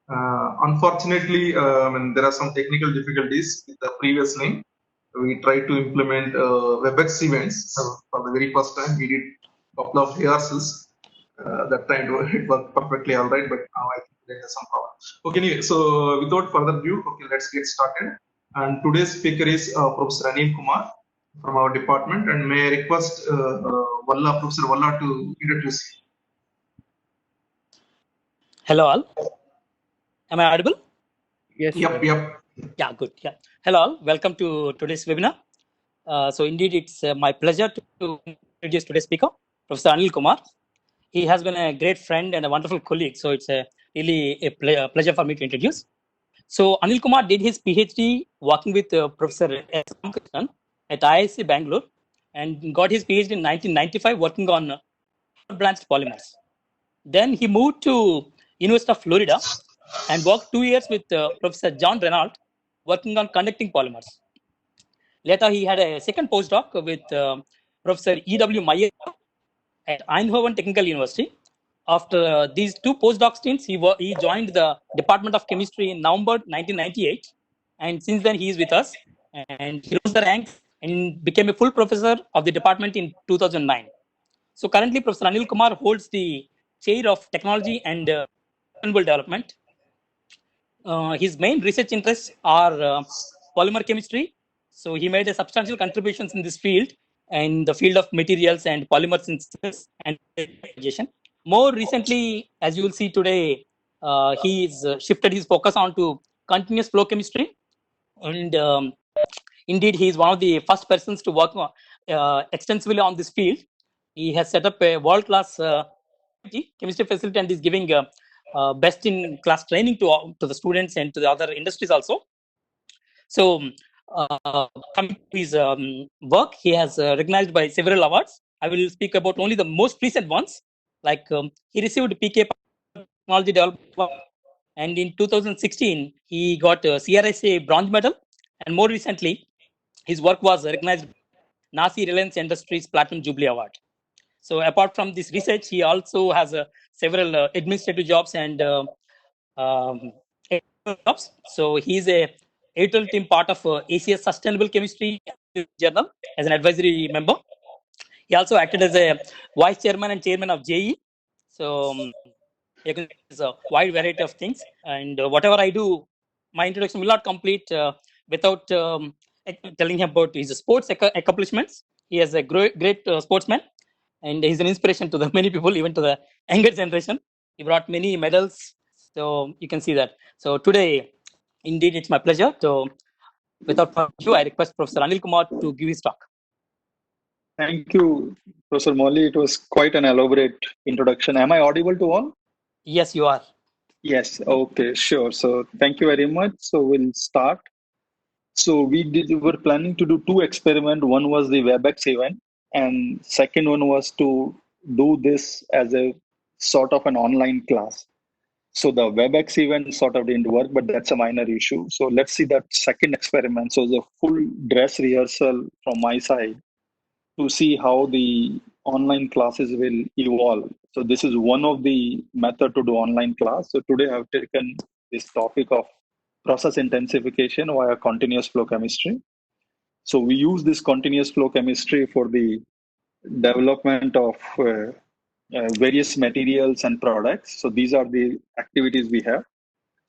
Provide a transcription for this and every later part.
Unfortunately, there are some technical difficulties with the previous name. We tried to implement WebEx events. So for the very first time, we did a couple of rehearsals. That time it worked perfectly all right, but now I think there is some problem. Okay, anyway, so without further ado, okay, let's get started. And today's speaker is Professor Anil Kumar from our department, and may I request Professor Valla to introduce him. Hello all. Am I audible? Yes. Yep. Yeah, good. Yeah. Hello all. Welcome to today's webinar. So indeed, it's my pleasure to introduce today's speaker, Professor Anil Kumar. He has been a great friend and a wonderful colleague. So it's really a pleasure for me to introduce. So Anil Kumar did his PhD working with Professor S. Ramakrishnan at IISc Bangalore and got his PhD in 1995 working on blanched polymers. Then he moved to University of Florida and worked 2 years with Professor John Renault working on conducting polymers. Later, he had a second postdoc with Professor E.W. Meyer at Eindhoven Technical University. After these two postdoc stints, he joined the Department of Chemistry in November 1998. And since then, he is with us. And he rose the ranks and became a full professor of the department in 2009. So currently, Professor Anil Kumar holds the chair of technology and sustainable development. His main research interests are polymer chemistry. So he made a substantial contributions in this field and the field of materials and polymer synthesis and application. More recently, as you will see today, he's shifted his focus onto continuous flow chemistry. And indeed, he is one of the first persons to work extensively on this field. He has set up a world-class chemistry facility and is giving best-in-class training to the students and to the other industries also. So, coming to his work, he has recognized by several awards. I will speak about only the most recent ones. Like he received PK Technology Development, and in 2016 he got a CRSA Bronze Medal, and more recently his work was recognized NASI Reliance Industries Platinum Jubilee Award. So apart from this research, he also has several administrative jobs and um, jobs. So he's a editorial team part of ACS Sustainable Chemistry Journal as an advisory member. He also acted as a vice chairman and chairman of JE. So it's a wide variety of things. And whatever I do, my introduction will not complete without telling him about his sports accomplishments. He is a great sportsman, and he's an inspiration to the many people, even to the younger generation. He brought many medals, so you can see that. So today, indeed, it's my pleasure to. Without further ado, I request Professor Anil Kumar to give his talk. Thank you, Professor Molly. It was quite an elaborate introduction. Am I audible to all? Yes, you are. Yes. Okay, sure. So thank you very much. So we'll start. So we were planning to do two experiments. One was the WebEx event, and second one was to do this as a sort of an online class. So the WebEx event sort of didn't work, but that's a minor issue. So let's see that second experiment. So the full dress rehearsal from my side to see how the online classes will evolve. So this is one of the method to do online class. So today I've taken this topic of process intensification via continuous flow chemistry. So we use this continuous flow chemistry for the development of various materials and products. So these are the activities we have.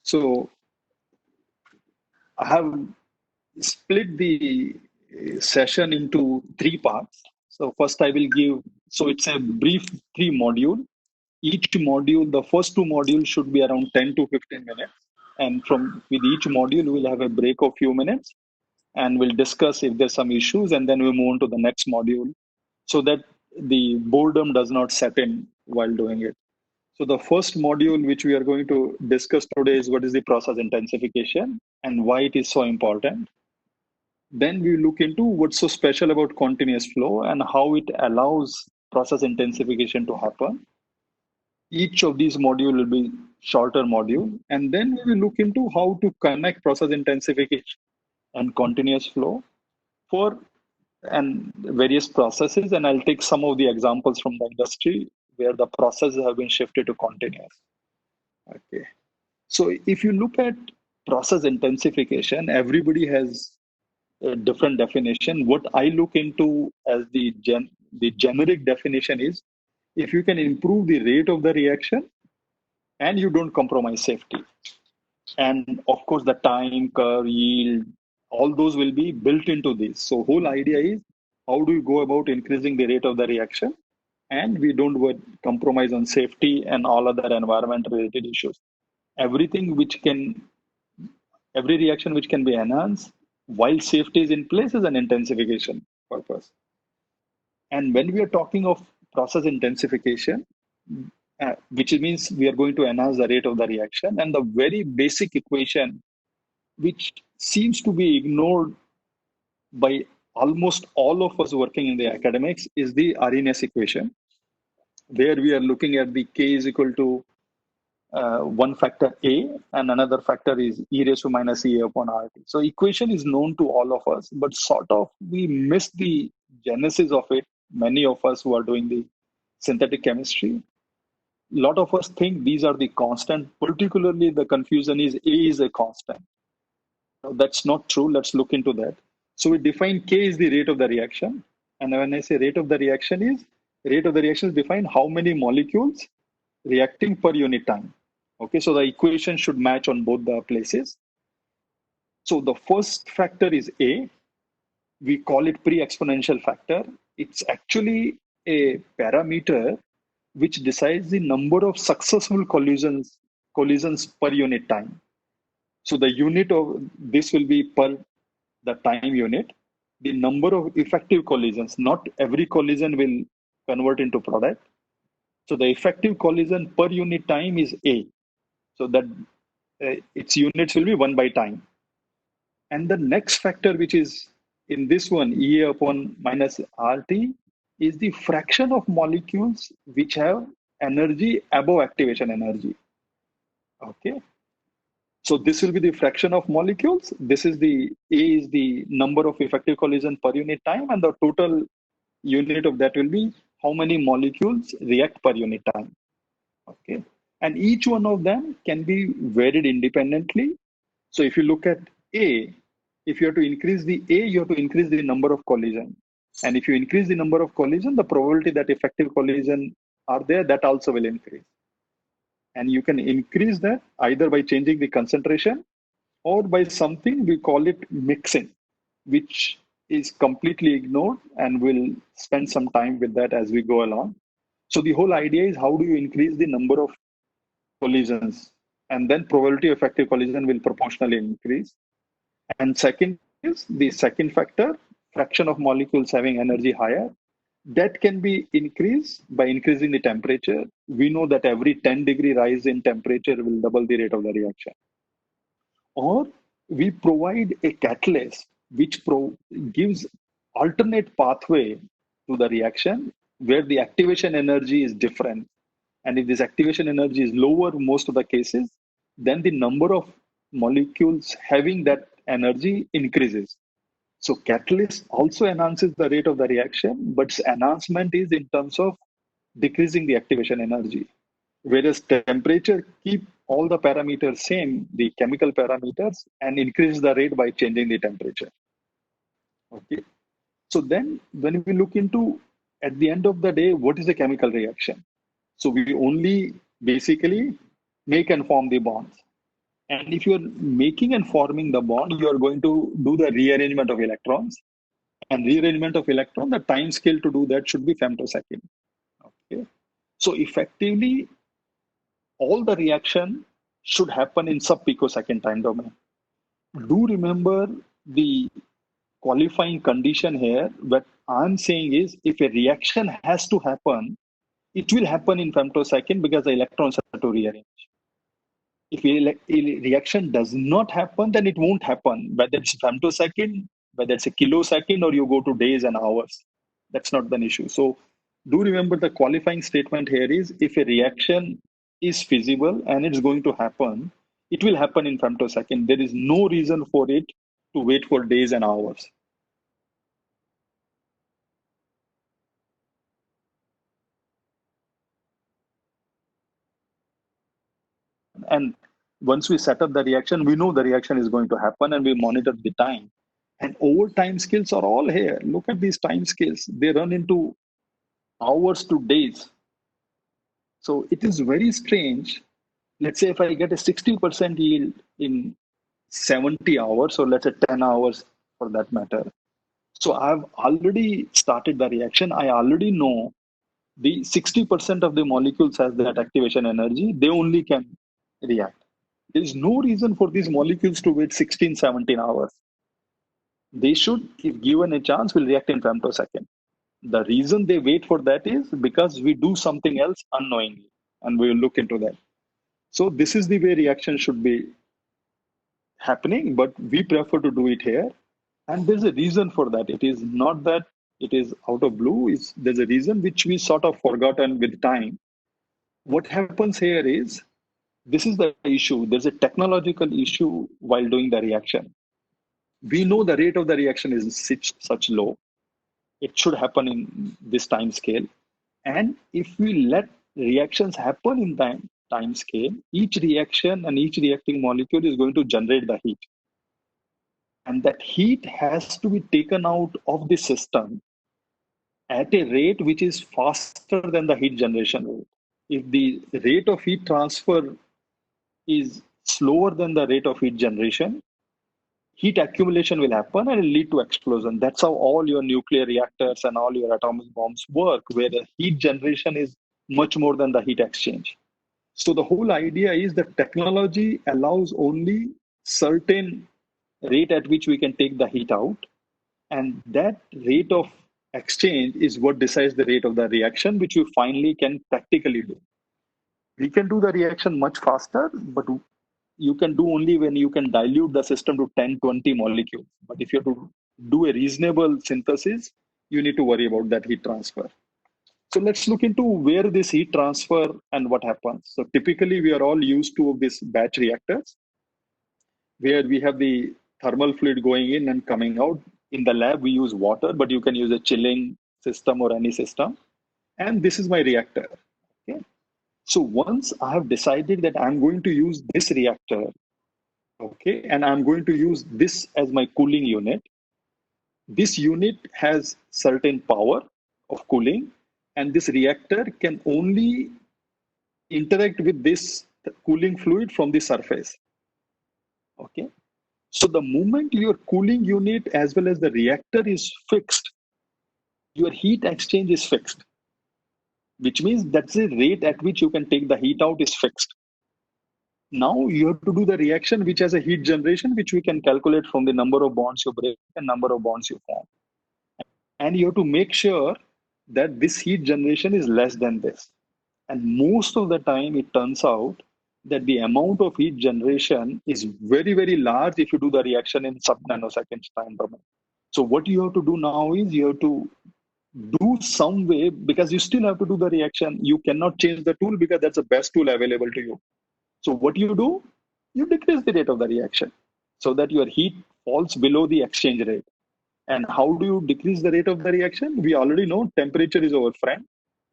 So I have split the session into three parts. So first I will give, so it's a brief 3 module. Each module, the first 2 modules should be around 10 to 15 minutes. And with each module, we'll have a break of few minutes and we'll discuss if there's some issues, and then we move on to the next module so that the boredom does not set in while doing it. So the first module which we are going to discuss today is what is the process intensification and why it is so important. Then we look into what's so special about continuous flow and how it allows process intensification to happen. Each of these modules will be shorter module. And then we will look into how to connect process intensification and continuous flow for various processes. And I'll take some of the examples from the industry where the processes have been shifted to continuous. Okay. So if you look at process intensification, everybody has a different definition. What I look into as the generic definition is if you can improve the rate of the reaction and you don't compromise safety. And of course, the time curve, yield, all those will be built into this. So whole idea is how do you go about increasing the rate of the reaction and we don't compromise on safety and all other environment related issues. Everything which can, every reaction which can be enhanced while safety is in place is an intensification purpose. And when we are talking of process intensification, which means we are going to enhance the rate of the reaction, and the very basic equation which seems to be ignored by almost all of us working in the academics is the Arrhenius equation, where we are looking at the k is equal to one factor A and another factor is e raised to minus E upon RT. So equation is known to all of us, but sort of we miss the genesis of it. Many of us who are doing the synthetic chemistry, a lot of us think these are the constant. Particularly the confusion is A is a constant. No, that's not true. Let's look into that. So we define K is the rate of the reaction. And when I say rate of the reaction is defined how many molecules reacting per unit time. Okay, so the equation should match on both the places. So the first factor is A. We call it pre-exponential factor. It's actually a parameter which decides the number of successful collisions per unit time. So the unit of this will be per the time unit. The number of effective collisions, not every collision will convert into product. So the effective collision per unit time is A. So that its units will be 1 by time. And the next factor, which is in this one, EA upon minus RT, is the fraction of molecules which have energy above activation energy. Okay. So this will be the fraction of molecules. This is the A is the number of effective collision per unit time, and the total unit of that will be how many molecules react per unit time. Okay. And each one of them can be varied independently. So if you look at A, if you have to increase the A, you have to increase the number of collision. And if you increase the number of collision, the probability that effective collision are there, that also will increase. And you can increase that either by changing the concentration or by something we call it mixing, which is completely ignored, and we'll spend some time with that as we go along. So the whole idea is how do you increase the number of collisions, and then probability of effective collision will proportionally increase. And second is the second factor, fraction of molecules having energy higher. That can be increased by increasing the temperature. We know that every 10-degree rise in temperature will double the rate of the reaction. Or we provide a catalyst which gives alternate pathway to the reaction where the activation energy is different. And if this activation energy is lower most of the cases, then the number of molecules having that energy increases. So catalyst also enhances the rate of the reaction, but enhancement is in terms of decreasing the activation energy. Whereas temperature keep all the parameters same, the chemical parameters, and increase the rate by changing the temperature. Okay. So then when we look into, at the end of the day, what is the chemical reaction? So we only basically make and form the bonds. And if you're making and forming the bond, you are going to do the rearrangement of electrons. And rearrangement of electron, the time scale to do that should be femtosecond. Okay. So effectively, all the reaction should happen in sub-picosecond time domain. Do remember the qualifying condition here. What I'm saying is if a reaction has to happen, it will happen in femtosecond because the electrons have to rearrange. If a reaction does not happen, then it won't happen. Whether it's femtosecond, whether it's a kilosecond, or you go to days and hours, that's not an issue. So do remember the qualifying statement here is if a reaction is feasible and it's going to happen, it will happen in femtosecond. There is no reason for it to wait for days and hours. And once we set up the reaction, we know the reaction is going to happen and we monitor the time. And over time scales are all here. Look at these time scales. They run into hours to days. So it is very strange. Let's say if I get a 60% yield in 70 hours, or let's say 10 hours for that matter. So I've already started the reaction. I already know the 60% of the molecules has that activation energy. They only can react. There is no reason for these molecules to wait 16, 17 hours. They should, if given a chance, will react in femtosecond. The reason they wait for that is because we do something else unknowingly, and we will look into that. So this is the way reaction should be happening, but we prefer to do it here. And there's a reason for that. It is not that it is out of blue. There's a reason which we sort of forgotten with time. What happens here is, this is the issue. There's a technological issue while doing the reaction. We know the rate of the reaction is such low. It should happen in this time scale. And if we let reactions happen in time scale, each reaction and each reacting molecule is going to generate the heat. And that heat has to be taken out of the system at a rate which is faster than the heat generation rate. If the rate of heat transfer is slower than the rate of heat generation, heat accumulation will happen and it will lead to explosion. That's how all your nuclear reactors and all your atomic bombs work, where the heat generation is much more than the heat exchange. So the whole idea is that technology allows only certain rate at which we can take the heat out, and that rate of exchange is what decides the rate of the reaction, which you finally can practically do. We can do the reaction much faster, but you can do only when you can dilute the system to 10, 20 molecules. But if you have to do a reasonable synthesis, you need to worry about that heat transfer. So let's look into where this heat transfer and what happens. So typically we are all used to this batch reactors, where we have the thermal fluid going in and coming out. In the lab, we use water, but you can use a chilling system or any system. And this is my reactor. Okay. So once I have decided that I'm going to use this reactor, okay, and I'm going to use this as my cooling unit, this unit has certain power of cooling, and this reactor can only interact with this cooling fluid from the surface. Okay. So the moment your cooling unit as well as the reactor is fixed, your heat exchange is fixed, which means that's the rate at which you can take the heat out is fixed. Now you have to do the reaction which has a heat generation, which we can calculate from the number of bonds you break and number of bonds you form. And you have to make sure that this heat generation is less than this. And most of the time it turns out that the amount of heat generation is very, very large if you do the reaction in sub-nanoseconds time domain. So what you have to do now is you have to do some way, because you still have to do the reaction. You cannot change the tool because that's the best tool available to you. So what you do, you decrease the rate of the reaction so that your heat falls below the exchange rate. And how do you decrease the rate of the reaction? We already know temperature is our friend.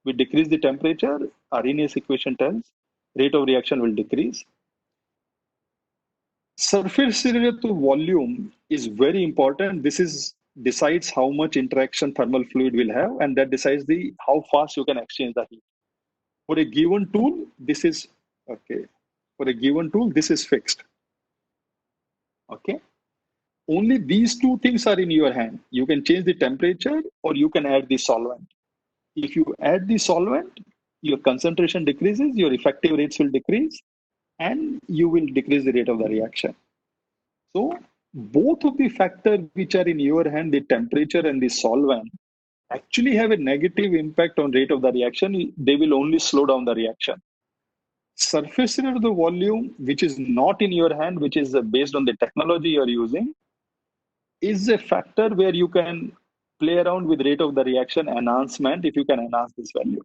We decrease the temperature, Arrhenius equation tells rate of reaction will decrease. Surface area to volume is very important. This decides how much interaction thermal fluid will have, and that decides how fast you can exchange the heat. For a given tool, this is okay. For a given tool, this is fixed. Okay. Only these two things are in your hand. You can change the temperature or you can add the solvent. If you add the solvent, your concentration decreases, your effective rates will decrease, and you will decrease the rate of the reaction. So both of the factors which are in your hand, the temperature and the solvent, actually have a negative impact on rate of the reaction. They will only slow down the reaction. Surface area to the volume, which is not in your hand, which is based on the technology you're using, is a factor where you can play around with rate of the reaction enhancement if you can enhance this value.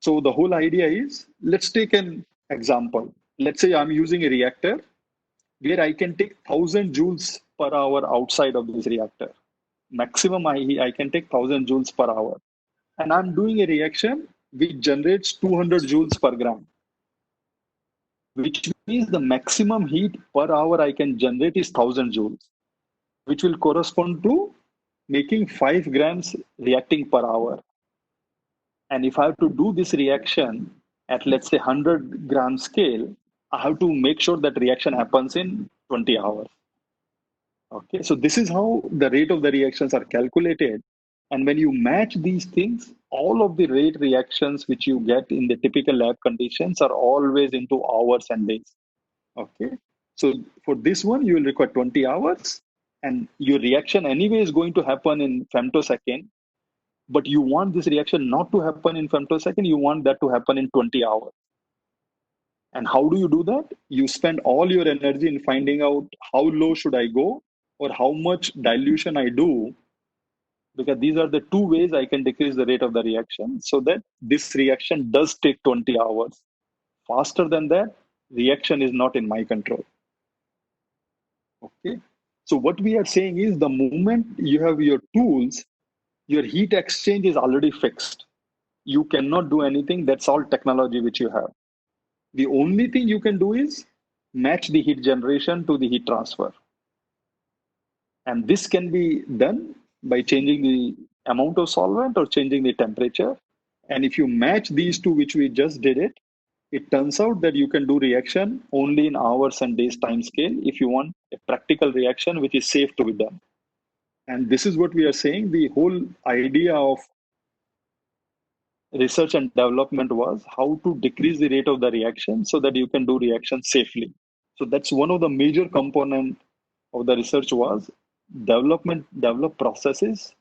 So the whole idea is, let's take an example. Let's say I'm using a reactor where I can take 1000 joules per hour outside of this reactor. Maximum I can take 1000 joules per hour. And I'm doing a reaction which generates 200 joules per gram, which means the maximum heat per hour I can generate is 1000 joules, which will correspond to making 5 grams reacting per hour. And if I have to do this reaction at, let's say, 100 gram scale, I have to make sure that reaction happens in 20 hours. Okay, so this is how the rate of the reactions are calculated. And when you match these things, all of the rate reactions which you get in the typical lab conditions are always into hours and days. Okay, so for this one, you will require 20 hours, and your reaction anyway is going to happen in femtosecond. But you want this reaction not to happen in femtosecond, you want that to happen in 20 hours. And how do you do that? You spend all your energy in finding out how low should I go or how much dilution I do, because these are the two ways I can decrease the rate of the reaction so that this reaction does take 20 hours. Faster than that, reaction is not in my control. Okay. So what we are saying is the moment you have your tools, your heat exchange is already fixed. You cannot do anything. That's all technology which you have. The only thing you can do is match the heat generation to the heat transfer. And this can be done by changing the amount of solvent or changing the temperature. And if you match these two, which we just did it, it turns out that you can do reaction only in hours and days time scale if you want a practical reaction which is safe to be done. And this is what we are saying. The whole idea of research and development was how to decrease the rate of the reaction so that you can do reaction safely. So that's one of the major component of the research was develop processes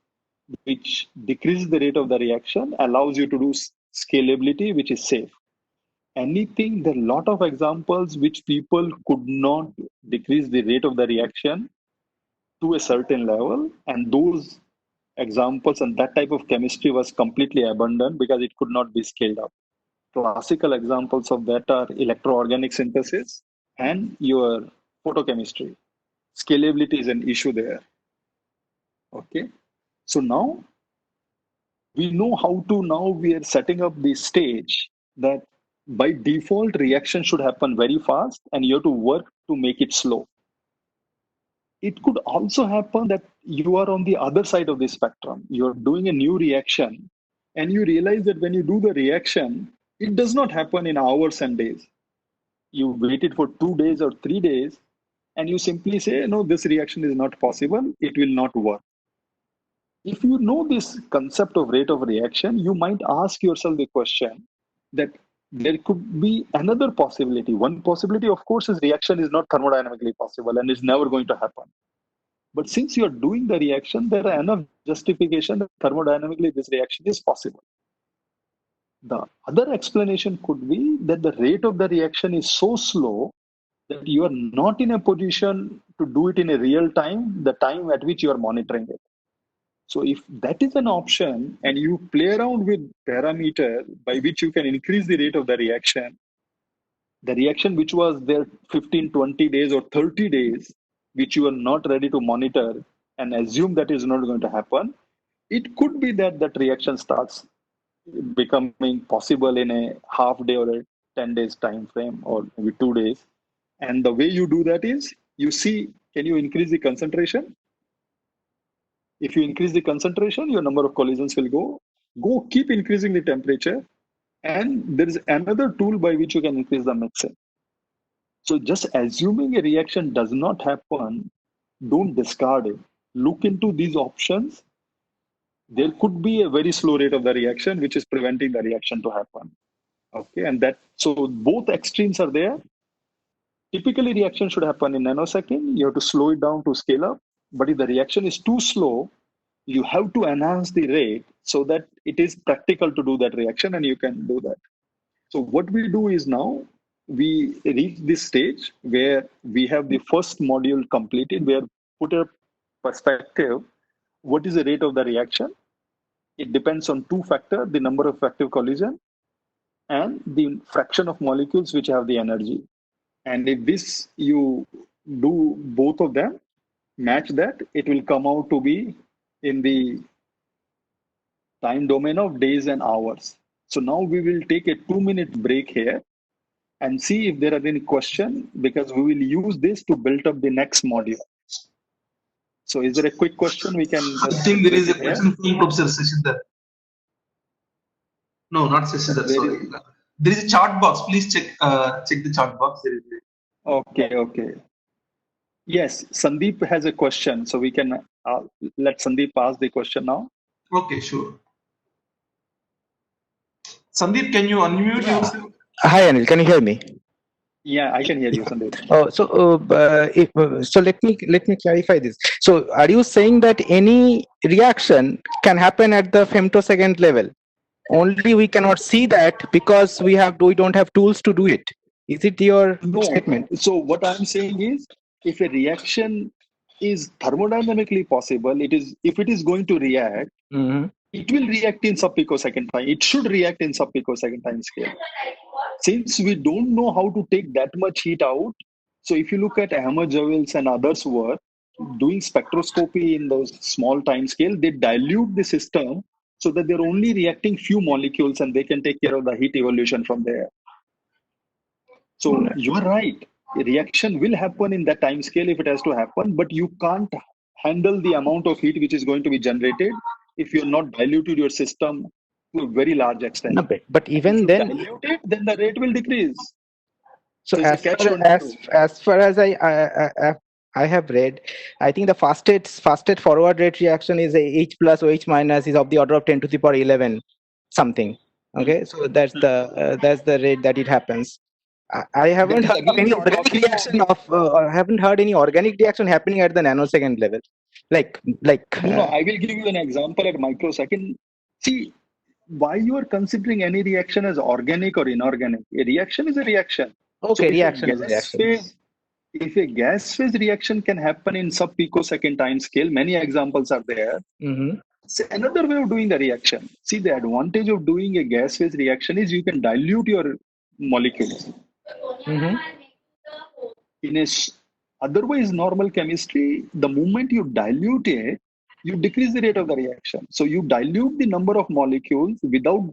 which decrease the rate of the reaction, allows you to do scalability, which is safe. Anything, there are a lot of examples which people could not decrease the rate of the reaction to a certain level, and those examples and that type of chemistry was completely abandoned because it could not be scaled up. Classical examples of that are electroorganic synthesis and your photochemistry. Scalability is an issue there. Okay, so now we know how to, now we are setting up the stage that by default reaction should happen very fast and you have to work to make it slow. It could also happen that you are on the other side of the spectrum. You're doing a new reaction and you realize that when you do the reaction, it does not happen in hours and days. You waited for 2 days or 3 days and you simply say, no, this reaction is not possible. It will not work. If you know this concept of rate of reaction, you might ask yourself the question that there could be another possibility. One possibility, of course, is reaction is not thermodynamically possible and is never going to happen. But since you are doing the reaction, there are enough justification that thermodynamically this reaction is possible. The other explanation could be that the rate of the reaction is so slow that you are not in a position to do it in a real time, the time at which you are monitoring it. So if that is an option and you play around with parameter by which you can increase the rate of the reaction which was there 15, 20 days or 30 days, which you are not ready to monitor and assume that is not going to happen, it could be that that reaction starts becoming possible in a half day or a 10 days time frame or maybe 2 days. And the way you do that is you see, can you increase the concentration? If you increase the concentration, your number of collisions will go, keep increasing the temperature. And there is another tool by which you can increase the mixing. So just assuming a reaction does not happen, don't discard it. Look into these options. There could be a very slow rate of the reaction, which is preventing the reaction to happen. Okay, and that, so both extremes are there. Typically, reaction should happen in nanosecond. You have to slow it down to scale up. But if the reaction is too slow, you have to enhance the rate so that it is practical to do that reaction and you can do that. So what we do is now we reach this stage where we have the first module completed, where put a perspective, what is the rate of the reaction? It depends on two factors, the number of active collision and the fraction of molecules which have the energy. And if this, you do both of them, match that, it will come out to be in the time domain of days and hours. So now we will take a 2-minute break here. and see if there are any question, because we will use this to build up the next module. So is there a quick question we can I just think there is a take it here? question from Professor Sashidhar. No, not Sashidhar, Where sorry. is- There is a chat box. Please check check the chat box. There is Okay. Yes, Sandeep has a question, so we can let Sandeep ask the question now. okay, sure. Sandeep, can you unmute yourself? Hi, Anil. Can you hear me? Yeah, I can hear you, Sandeep. So let me clarify this. So, are you saying that any reaction can happen at the femtosecond level? Only we cannot see that because we don't have tools to do it. Is it your No. statement? So what I'm saying is, if a reaction is thermodynamically possible, if it is going to react, Mhm. it will react in sub-picosecond time. It should react in sub-picosecond time scale. Since we don't know how to take that much heat out, so if you look at Ahmad-Javils and others' work, doing spectroscopy in those small time scale, they dilute the system so that they're only reacting few molecules and they can take care of the heat evolution from there. So you are right. A reaction will happen in that time scale if it has to happen, but you can't handle the amount of heat which is going to be generated if you're not diluted your system to a very large extent. No, but If even you then, dilute it, then the rate will decrease. so it's a as far catch-22. as far as I have read, I think the fastest forward rate reaction is a H plus or H minus is of the order of 10 to the power 11 something. Okay, so that's the rate that it happens. I haven't That is heard of again any you're organic talking reaction I haven't heard any organic reaction happening at the nanosecond level. No, I will give you an example at microsecond. See, why you are considering any reaction as organic or inorganic? A reaction is a reaction. So okay, reaction is a reaction. If a gas phase reaction can happen in sub-picosecond time scale, many examples are there. Mm-hmm. It's another way of doing the reaction. See, the advantage of doing a gas phase reaction is you can dilute your molecules. Mm-hmm. In otherwise normal chemistry, the moment you dilute it, you decrease the rate of the reaction. So you dilute the number of molecules without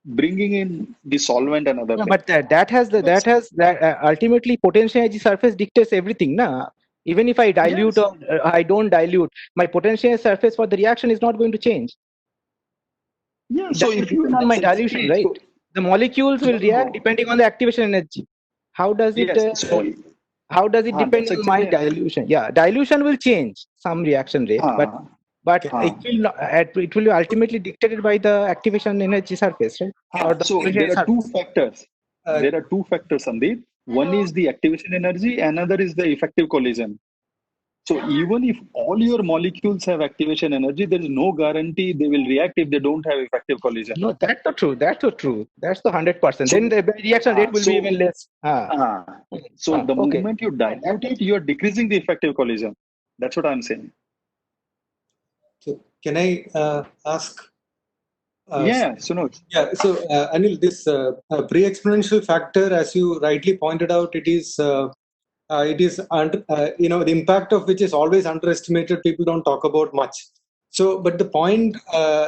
bringing in the solvent and other No, things. but ultimately potential energy surface dictates everything, na? Even if I dilute Yes. or I don't dilute, my potential surface for the reaction is not going to change. Yeah. It So doesn't if you depend on my dilution, right? so, The molecules will react depending on the activation energy. How does it? yes. So How does it depend that's on my exactly. dilution? Yeah, dilution will change some reaction rate, but it will be ultimately dictated by the activation energy surface, right? Or the So potential there are two surface. factors. There are two factors, Sandeep. One is the activation energy, another is the effective collision. So even if all your molecules have activation energy, there is no guarantee they will react if they don't have effective collision. No, that's not true. That's not true. That's the 100%. Then the reaction rate will be even less. So the Okay. moment you dilute it, you are decreasing the effective collision. That's what I'm saying. So can I ask? Yeah, Sunoj. Yeah. So Anil, this pre-exponential factor, as you rightly pointed out, it is the impact of which is always underestimated. People don't talk about much. So, but the point,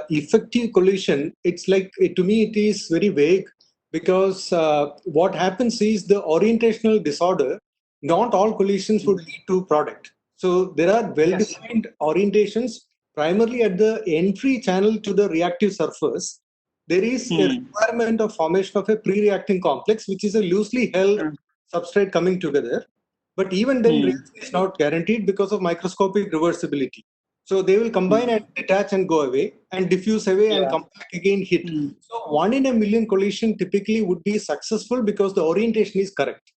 effective collision, it's like to me it is very vague, because what happens is the orientational disorder. Not all collisions would lead to product. So there are well-defined orientations. Primarily at the entry channel to the reactive surface, there is a requirement of formation of a pre-reacting complex, which is a loosely held substrate coming together. But even then, reaction is not guaranteed because of microscopic reversibility. So they will combine and detach and go away and diffuse away and come back again, hit. So 1 in a million collision typically would be successful because the orientation is correct.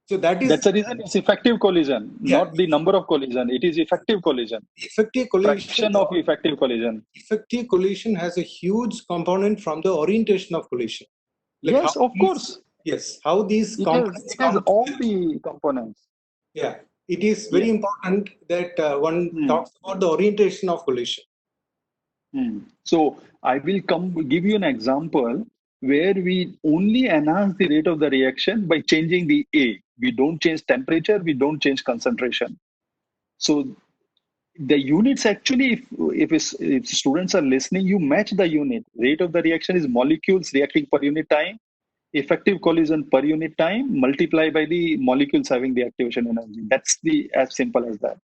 So that's the reason it's effective collision, not the number of collision. It is effective collision. Effective collision. Fraction of effective collision. Effective collision has a huge component from the orientation of collision. Yes, of course. Yes, how these components it has all the components. Yeah, it is very important that one talks about the orientation of collision. So I will give you an example where we only enhance the rate of the reaction by changing the A. We don't change temperature, we don't change concentration. So the units actually, if students are listening, you match the unit. Rate of the reaction is molecules reacting per unit time. effective collision per unit time multiplied by the molecules having the activation energy. That's the as simple as that.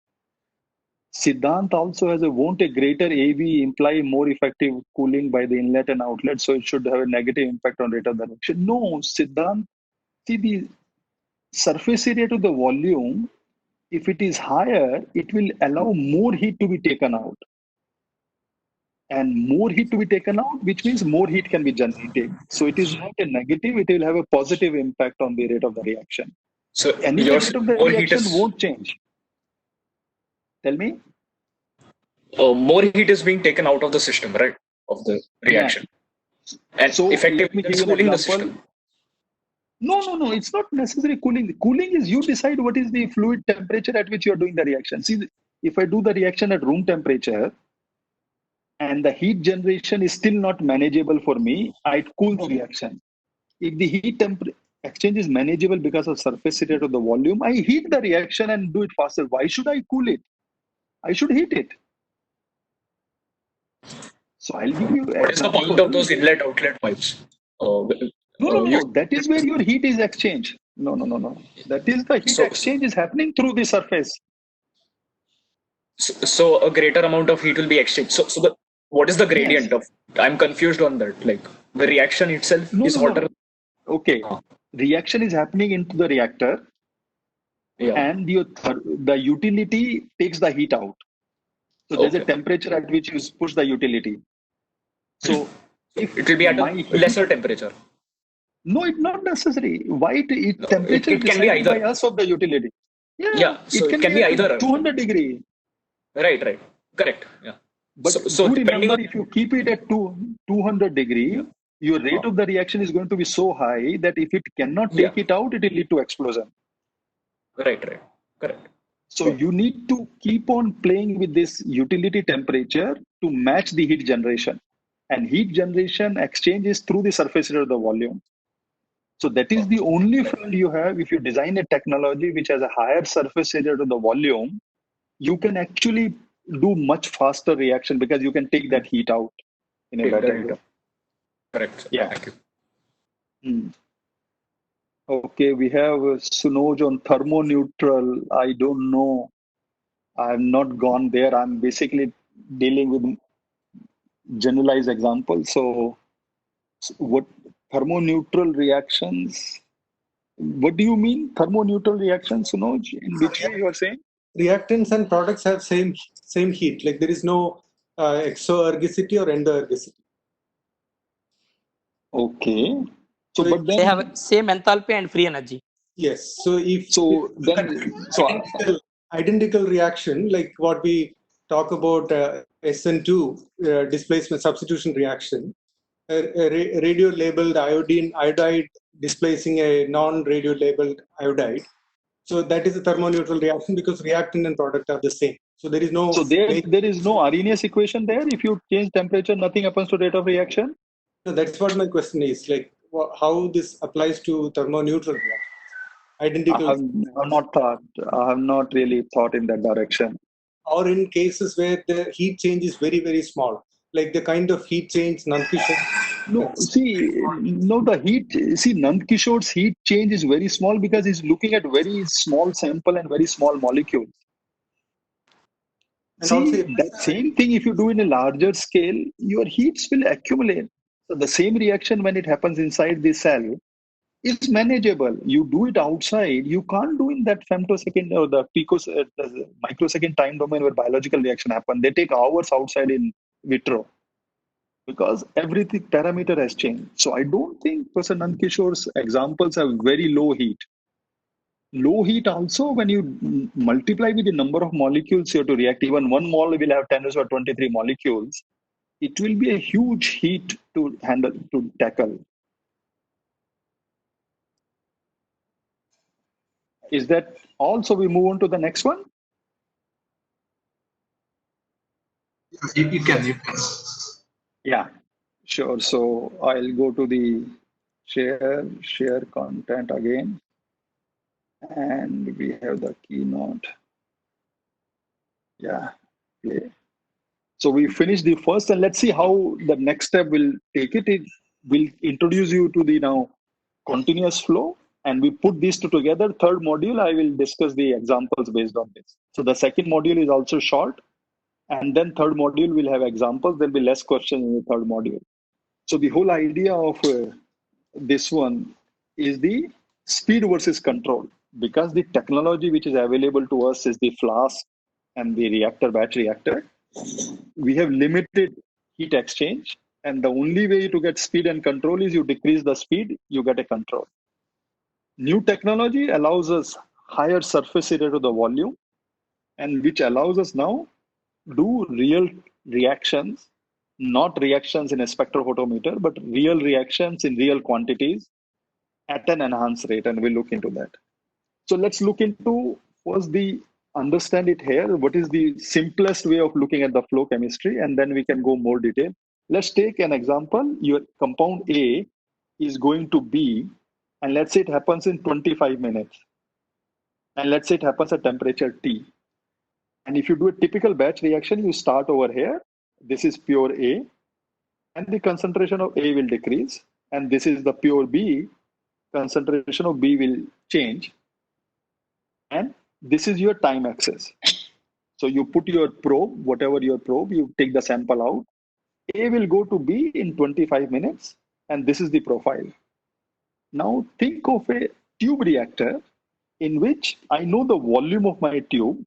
Siddhant also has won't a greater AV imply more effective cooling by the inlet and outlet, so it should have a negative impact on rate of the reaction? No, Siddhant, see the surface area to the volume, if it is higher, it will allow more heat to be taken out. And more heat to be taken out, which means more heat can be generated. So it is not a negative, it will have a positive impact on the rate of the reaction. So Any your rate of the more heat reaction is won't change. Tell me? more heat is being taken out of the system, right? Of the reaction, and So effectively let me give that's you an cooling the example. system. No, it's not necessarily cooling. The cooling is you decide what is the fluid temperature at which you are doing the reaction. See, if I do the reaction at room temperature and the heat generation is still not manageable for me, I'd cool the reaction. If the heat exchange is manageable because of surface area to the volume, I heat the reaction and do it faster. Why should I cool it? I should heat it. So I'll give you What is the point of those inlet outlet pipes? No. That is where your heat is exchanged. No. That is the heat exchange is happening through the surface. So a greater amount of heat will be exchanged. So what is the gradient of? I'm confused on that. Like the reaction itself is hotter. No. Okay. Reaction is happening into the reactor, and the utility takes the heat out. So there's a temperature at which you push the utility. So if it will be at a lesser temperature. No, it's not necessary. Why temperature it can be either by us of the utility. So it can be either 200 degree. Right. Correct. Yeah. But so remember, if you keep it at 200 degree, your rate of the reaction is going to be so high that if it cannot take it out, it will lead to explosion. Right. Correct. So you need to keep on playing with this utility temperature to match the heat generation. And heat generation exchanges through the surface area of the volume. So that is the only field you have. If you design a technology which has a higher surface area to the volume, you can actually do much faster reaction because you can take that heat out in a better way. Correct. Yeah. Thank you. Okay, we have Sunoj on thermoneutral. I don't know. I've not gone there. I'm basically dealing with generalized examples. So what thermoneutral reactions? What do you mean thermoneutral reactions, Sunoj? In which way you are saying? Reactants and products have same heat. Like there is no exoergicity or endoergicity. Okay. So but then they have same enthalpy and free energy. Yes. So identical reaction, like what we talk about SN2 displacement substitution reaction, a radio-labeled iodide displacing a non-radio-labeled iodide. So that is a thermoneutral reaction because reactant and product are the same. So there is no. So there is no Arrhenius equation there. If you change temperature, nothing happens to rate of reaction. No, that's what my question is. Like how this applies to thermoneutral reactions. Identical. I have not really thought in that direction. Or in cases where the heat change is very, very small, like the kind of heat change Nandkishore. Nand Kishore's heat change is very small because he's looking at very small sample and very small molecules. And that same thing, if you do in a larger scale, your heats will accumulate. So the same reaction when it happens inside the cell is manageable. You do it outside, you can't do in that femtosecond or the microsecond time domain where biological reaction happen. They take hours outside in vitro because everything parameter has changed. So I don't think Professor Nandkishore's examples have very low heat. Low heat also, when you multiply with the number of molecules you have to react, even one mole will have 10⁻23 molecules. It will be a huge heat to handle, to tackle. Is that all? So we move on to the next one? You can. Yeah, sure. So I'll go to the share content again. And we have the keynote. Yeah, play. So we finished the first, and let's see how the next step will take it. It will introduce you to the now continuous flow, and we put these two together. Third module, I will discuss the examples based on this. So the second module is also short, and then third module will have examples. There'll be less questions in the third module. So the whole idea of this one is the speed versus control, because the technology which is available to us is the flask and the reactor, batch reactor. We have limited heat exchange, and the only way to get speed and control is you decrease the speed, you get a control. New technology allows us higher surface area to the volume, and which allows us now do real reactions, not reactions in a spectrophotometer, but real reactions in real quantities at an enhanced rate, and we'll look into that. So let's look into first understand it here. What is the simplest way of looking at the flow chemistry, and then we can go more detail. Let's take an example. Your compound A is going to B, and let's say it happens in 25 minutes. And let's say it happens at temperature T. And if you do a typical batch reaction, you start over here. This is pure A, and the concentration of A will decrease. And this is the pure B, concentration of B will change. And this is your time axis. So you put your probe, whatever your probe, you take the sample out. A will go to B in 25 minutes, and this is the profile. Now think of a tube reactor in which I know the volume of my tube.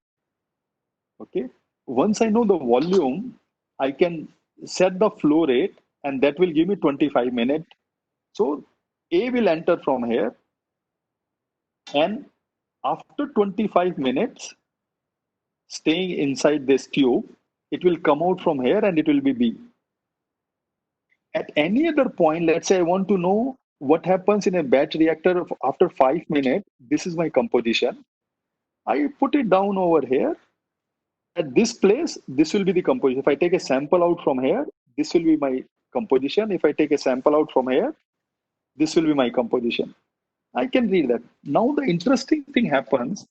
Okay. Once I know the volume, I can set the flow rate, and that will give me 25 minutes. So A will enter from here, and after 25 minutes, staying inside this tube, it will come out from here and it will be B. At any other point, let's say I want to know what happens in a batch reactor after 5 minutes. This is my composition. I put it down over here. At this place, this will be the composition. If I take a sample out from here, this will be my composition. If I take a sample out from here, this will be my composition. I can read that. Now the interesting thing happens.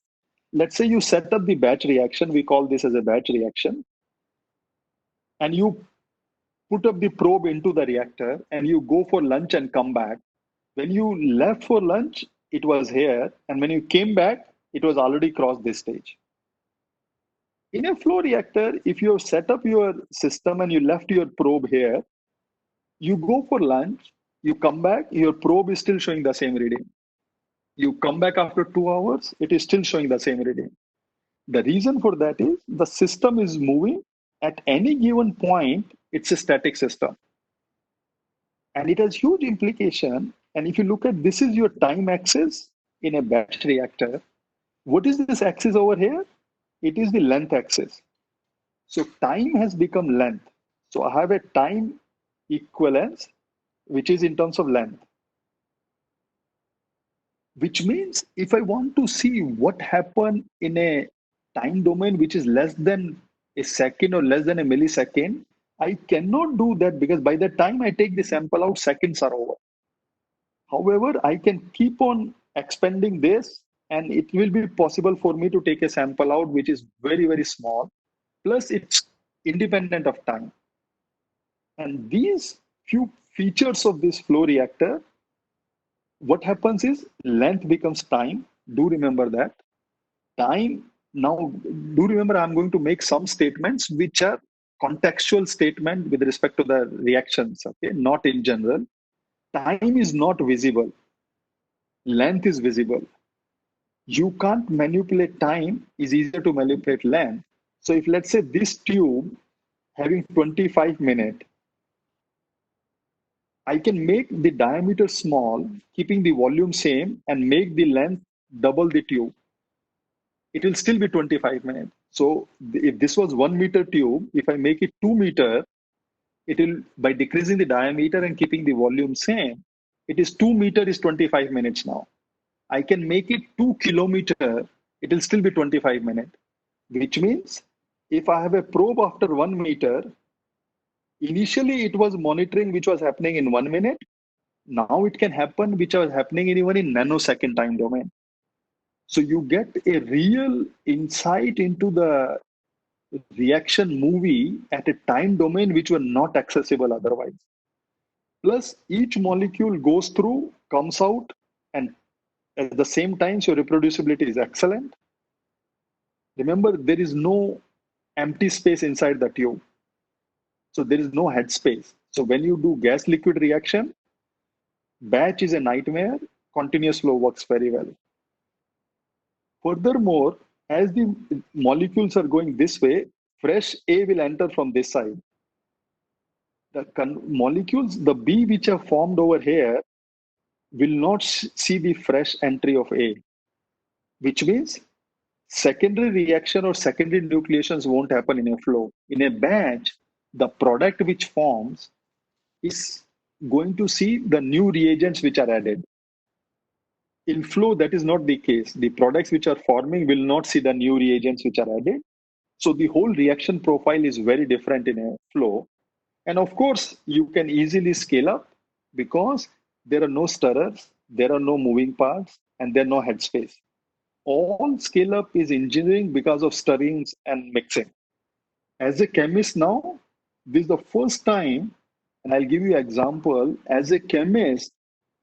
Let's say you set up the batch reaction. We call this as a batch reaction. And you put up the probe into the reactor, and you go for lunch and come back. When you left for lunch, it was here. And when you came back, it was already crossed this stage. In a flow reactor, if you have set up your system and you left your probe here, you go for lunch, you come back, your probe is still showing the same reading. You come back after 2 hours, it is still showing the same reading. The reason for that is the system is moving. At any given point, it's a static system. And it has huge implication. And if you look at, this is your time axis in a batch reactor. What is this axis over here? It is the length axis. So time has become length. So I have a time equivalence, which is in terms of length. Which means if I want to see what happened in a time domain which is less than a second or less than a millisecond, I cannot do that, because by the time I take the sample out, seconds are over. However, I can keep on expanding this, and it will be possible for me to take a sample out which is very, very small, plus it's independent of time. And these few features of this flow reactor, what happens is length becomes time. Do remember that. Time, now do remember I'm going to make some statements which are contextual statement with respect to the reactions, okay, not in general. Time is not visible. Length is visible. You can't manipulate time, is easier to manipulate length. So if let's say this tube having 25 minutes, I can make the diameter small, keeping the volume same, and make the length double the tube. It will still be 25 minutes. So if this was 1 meter tube, if I make it 2 meter, it will, by decreasing the diameter and keeping the volume same, it is 2 meter is 25 minutes now. I can make it 2 kilometer, it will still be 25 minutes. Which means if I have a probe after 1 meter, initially it was monitoring which was happening in 1 minute. Now it can happen which was happening even in nanosecond time domain. So you get a real insight into the reaction movie at a time domain which were not accessible otherwise. Plus each molecule goes through, comes out, and at the same time, your reproducibility is excellent. Remember, there is no empty space inside the tube. So there is no head space. So when you do gas liquid reaction, batch is a nightmare, continuous flow works very well. Furthermore, as the molecules are going this way, fresh A will enter from this side. The molecules, the B which are formed over here, will not see the fresh entry of A, which means secondary reaction or secondary nucleations won't happen in a flow. In a batch, the product which forms is going to see the new reagents which are added. In flow, that is not the case. The products which are forming will not see the new reagents which are added. So the whole reaction profile is very different in a flow. And of course, you can easily scale up because there are no stirrers, there are no moving parts, and there are no headspace. All scale up is engineering because of stirrings and mixing. As a chemist now, this is the first time, and I'll give you an example. As a chemist,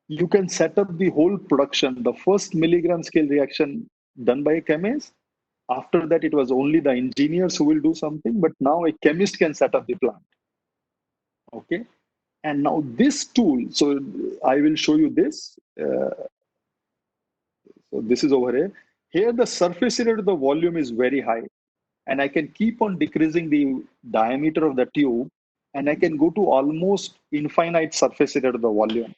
you can set up the whole production. The first milligram scale reaction done by a chemist. After that, it was only the engineers who will do something, but now a chemist can set up the plant. Okay. And now this tool, so I will show you this. So this is over here. Here, the surface area to the volume is very high. And I can keep on decreasing the diameter of the tube, and I can go to almost infinite surface area to the volume.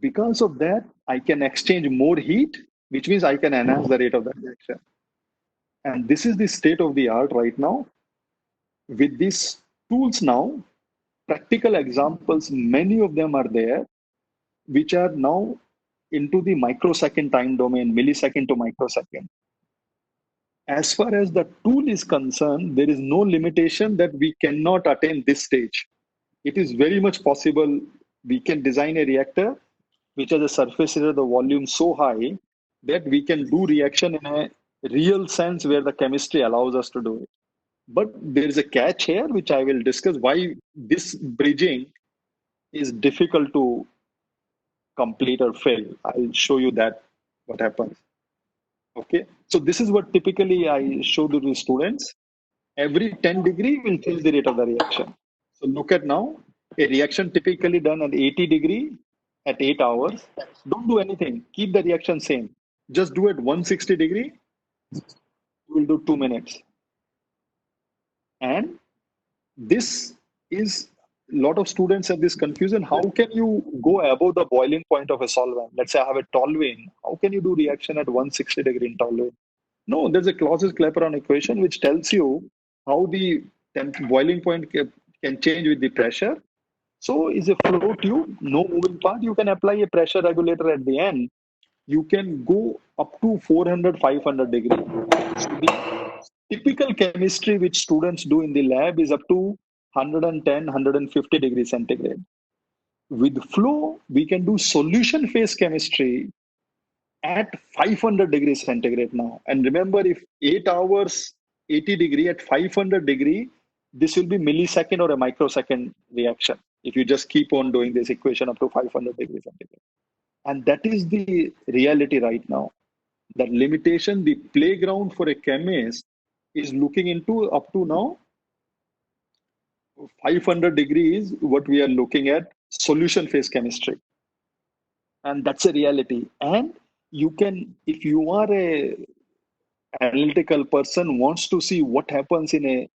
Because of that, I can exchange more heat, which means I can enhance the rate of the reaction. And this is the state of the art right now. With these tools now, practical examples, many of them are there, which are now into the microsecond time domain, millisecond to microsecond. As far as the tool is concerned, there is no limitation that we cannot attain this stage. It is very much possible. We can design a reactor which has a surface area of the volume so high that we can do reaction in a real sense where the chemistry allows us to do it. But there is a catch here, which I will discuss why this bridging is difficult to complete or fail. I'll show you that what happens. Okay, so this is what typically I show to the students. Every 10 degree will change the rate of the reaction. So look at now, a reaction typically done at 80 degree at 8 hours. Don't do anything, keep the reaction same. Just do it 160 degree, we'll do 2 minutes. And this is, a lot of students have this confusion. How can you go above the boiling point of a solvent? Let's say I have a toluene. How can you do reaction at 160 degree in toluene? No, there's a Clausius-Clapeyron equation which tells you how the boiling point can change with the pressure. So is a flow tube, no moving part. You can apply a pressure regulator at the end. You can go up to 400, 500 degree. So the typical chemistry which students do in the lab is up to 110, 150 degrees centigrade. With flow, we can do solution phase chemistry at 500 degrees centigrade now. And remember, if 8 hours, 80 degree at 500 degree, this will be millisecond or a microsecond reaction. If you just keep on doing this equation up to 500 degrees centigrade. And that is the reality right now. That limitation, the playground for a chemist is looking into up to now 500 degrees, what we are looking at solution phase chemistry. And that's a reality. And you can, if you are a analytical person, wants to see what happens in a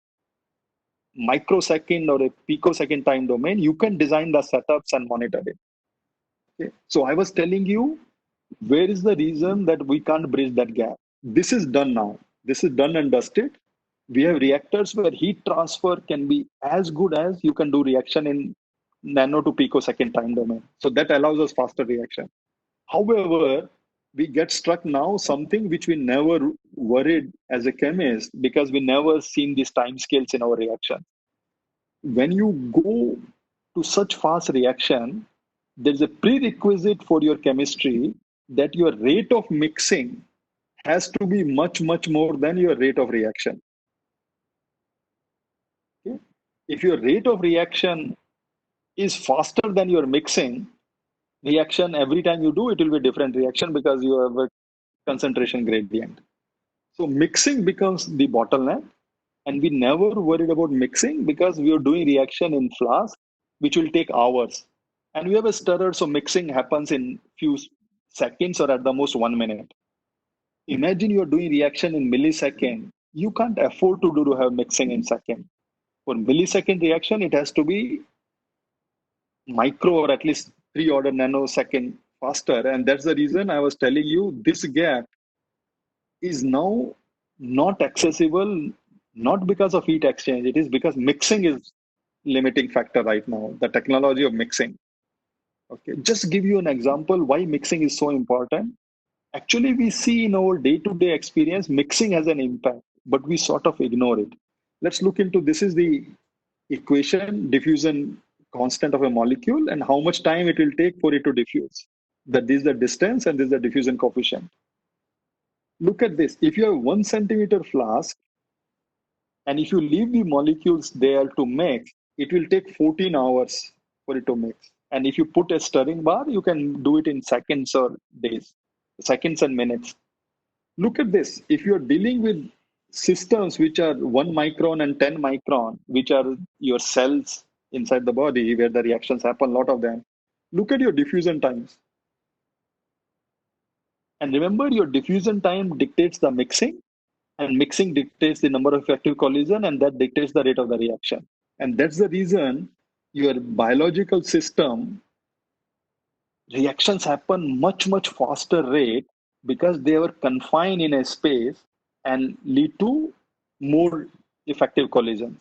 microsecond or a picosecond time domain, you can design the setups and monitor it. Okay. So I was telling you, where is the reason that we can't bridge that gap? This is done now. This is done and dusted. We have reactors where heat transfer can be as good as you can do reaction in nano to picosecond time domain. So that allows us faster reaction. However, we get struck now something which we never worried as a chemist because we never seen these time scales in our reaction. When you go to such fast reaction, there's a prerequisite for your chemistry that your rate of mixing has to be much, much more than your rate of reaction. Okay? If your rate of reaction is faster than your mixing, reaction, every time you do, it will be a different reaction because you have a concentration gradient. So mixing becomes the bottleneck, and we never worried about mixing because we are doing reaction in flask, which will take hours. And we have a stirrer, so mixing happens in few seconds or at the most 1 minute. Imagine you're doing reaction in millisecond. You can't afford to have mixing in second. For millisecond reaction, it has to be micro or at least 3 order nanosecond faster. And that's the reason I was telling you this gap is now not accessible, not because of heat exchange. It is because mixing is limiting factor right now, the technology of mixing. Okay, just give you an example why mixing is so important. Actually, we see in our day-to-day experience, mixing has an impact, but we sort of ignore it. Let's look into this is the equation, diffusion constant of a molecule, and how much time it will take for it to diffuse. That is the distance, and this is the diffusion coefficient. Look at this. If you have 1 centimeter flask, and if you leave the molecules there to mix, it will take 14 hours for it to mix. And if you put a stirring bar, you can do it in seconds or days, seconds and minutes. Look at this. If you're dealing with systems which are 1 micron and 10 micron, which are your cells inside the body where the reactions happen, a lot of them, look at your diffusion times. And remember, your diffusion time dictates the mixing, and mixing dictates the number of effective collision, and that dictates the rate of the reaction. And that's the reason your biological system reactions happen much faster rate because they were confined in a space and lead to more effective collisions.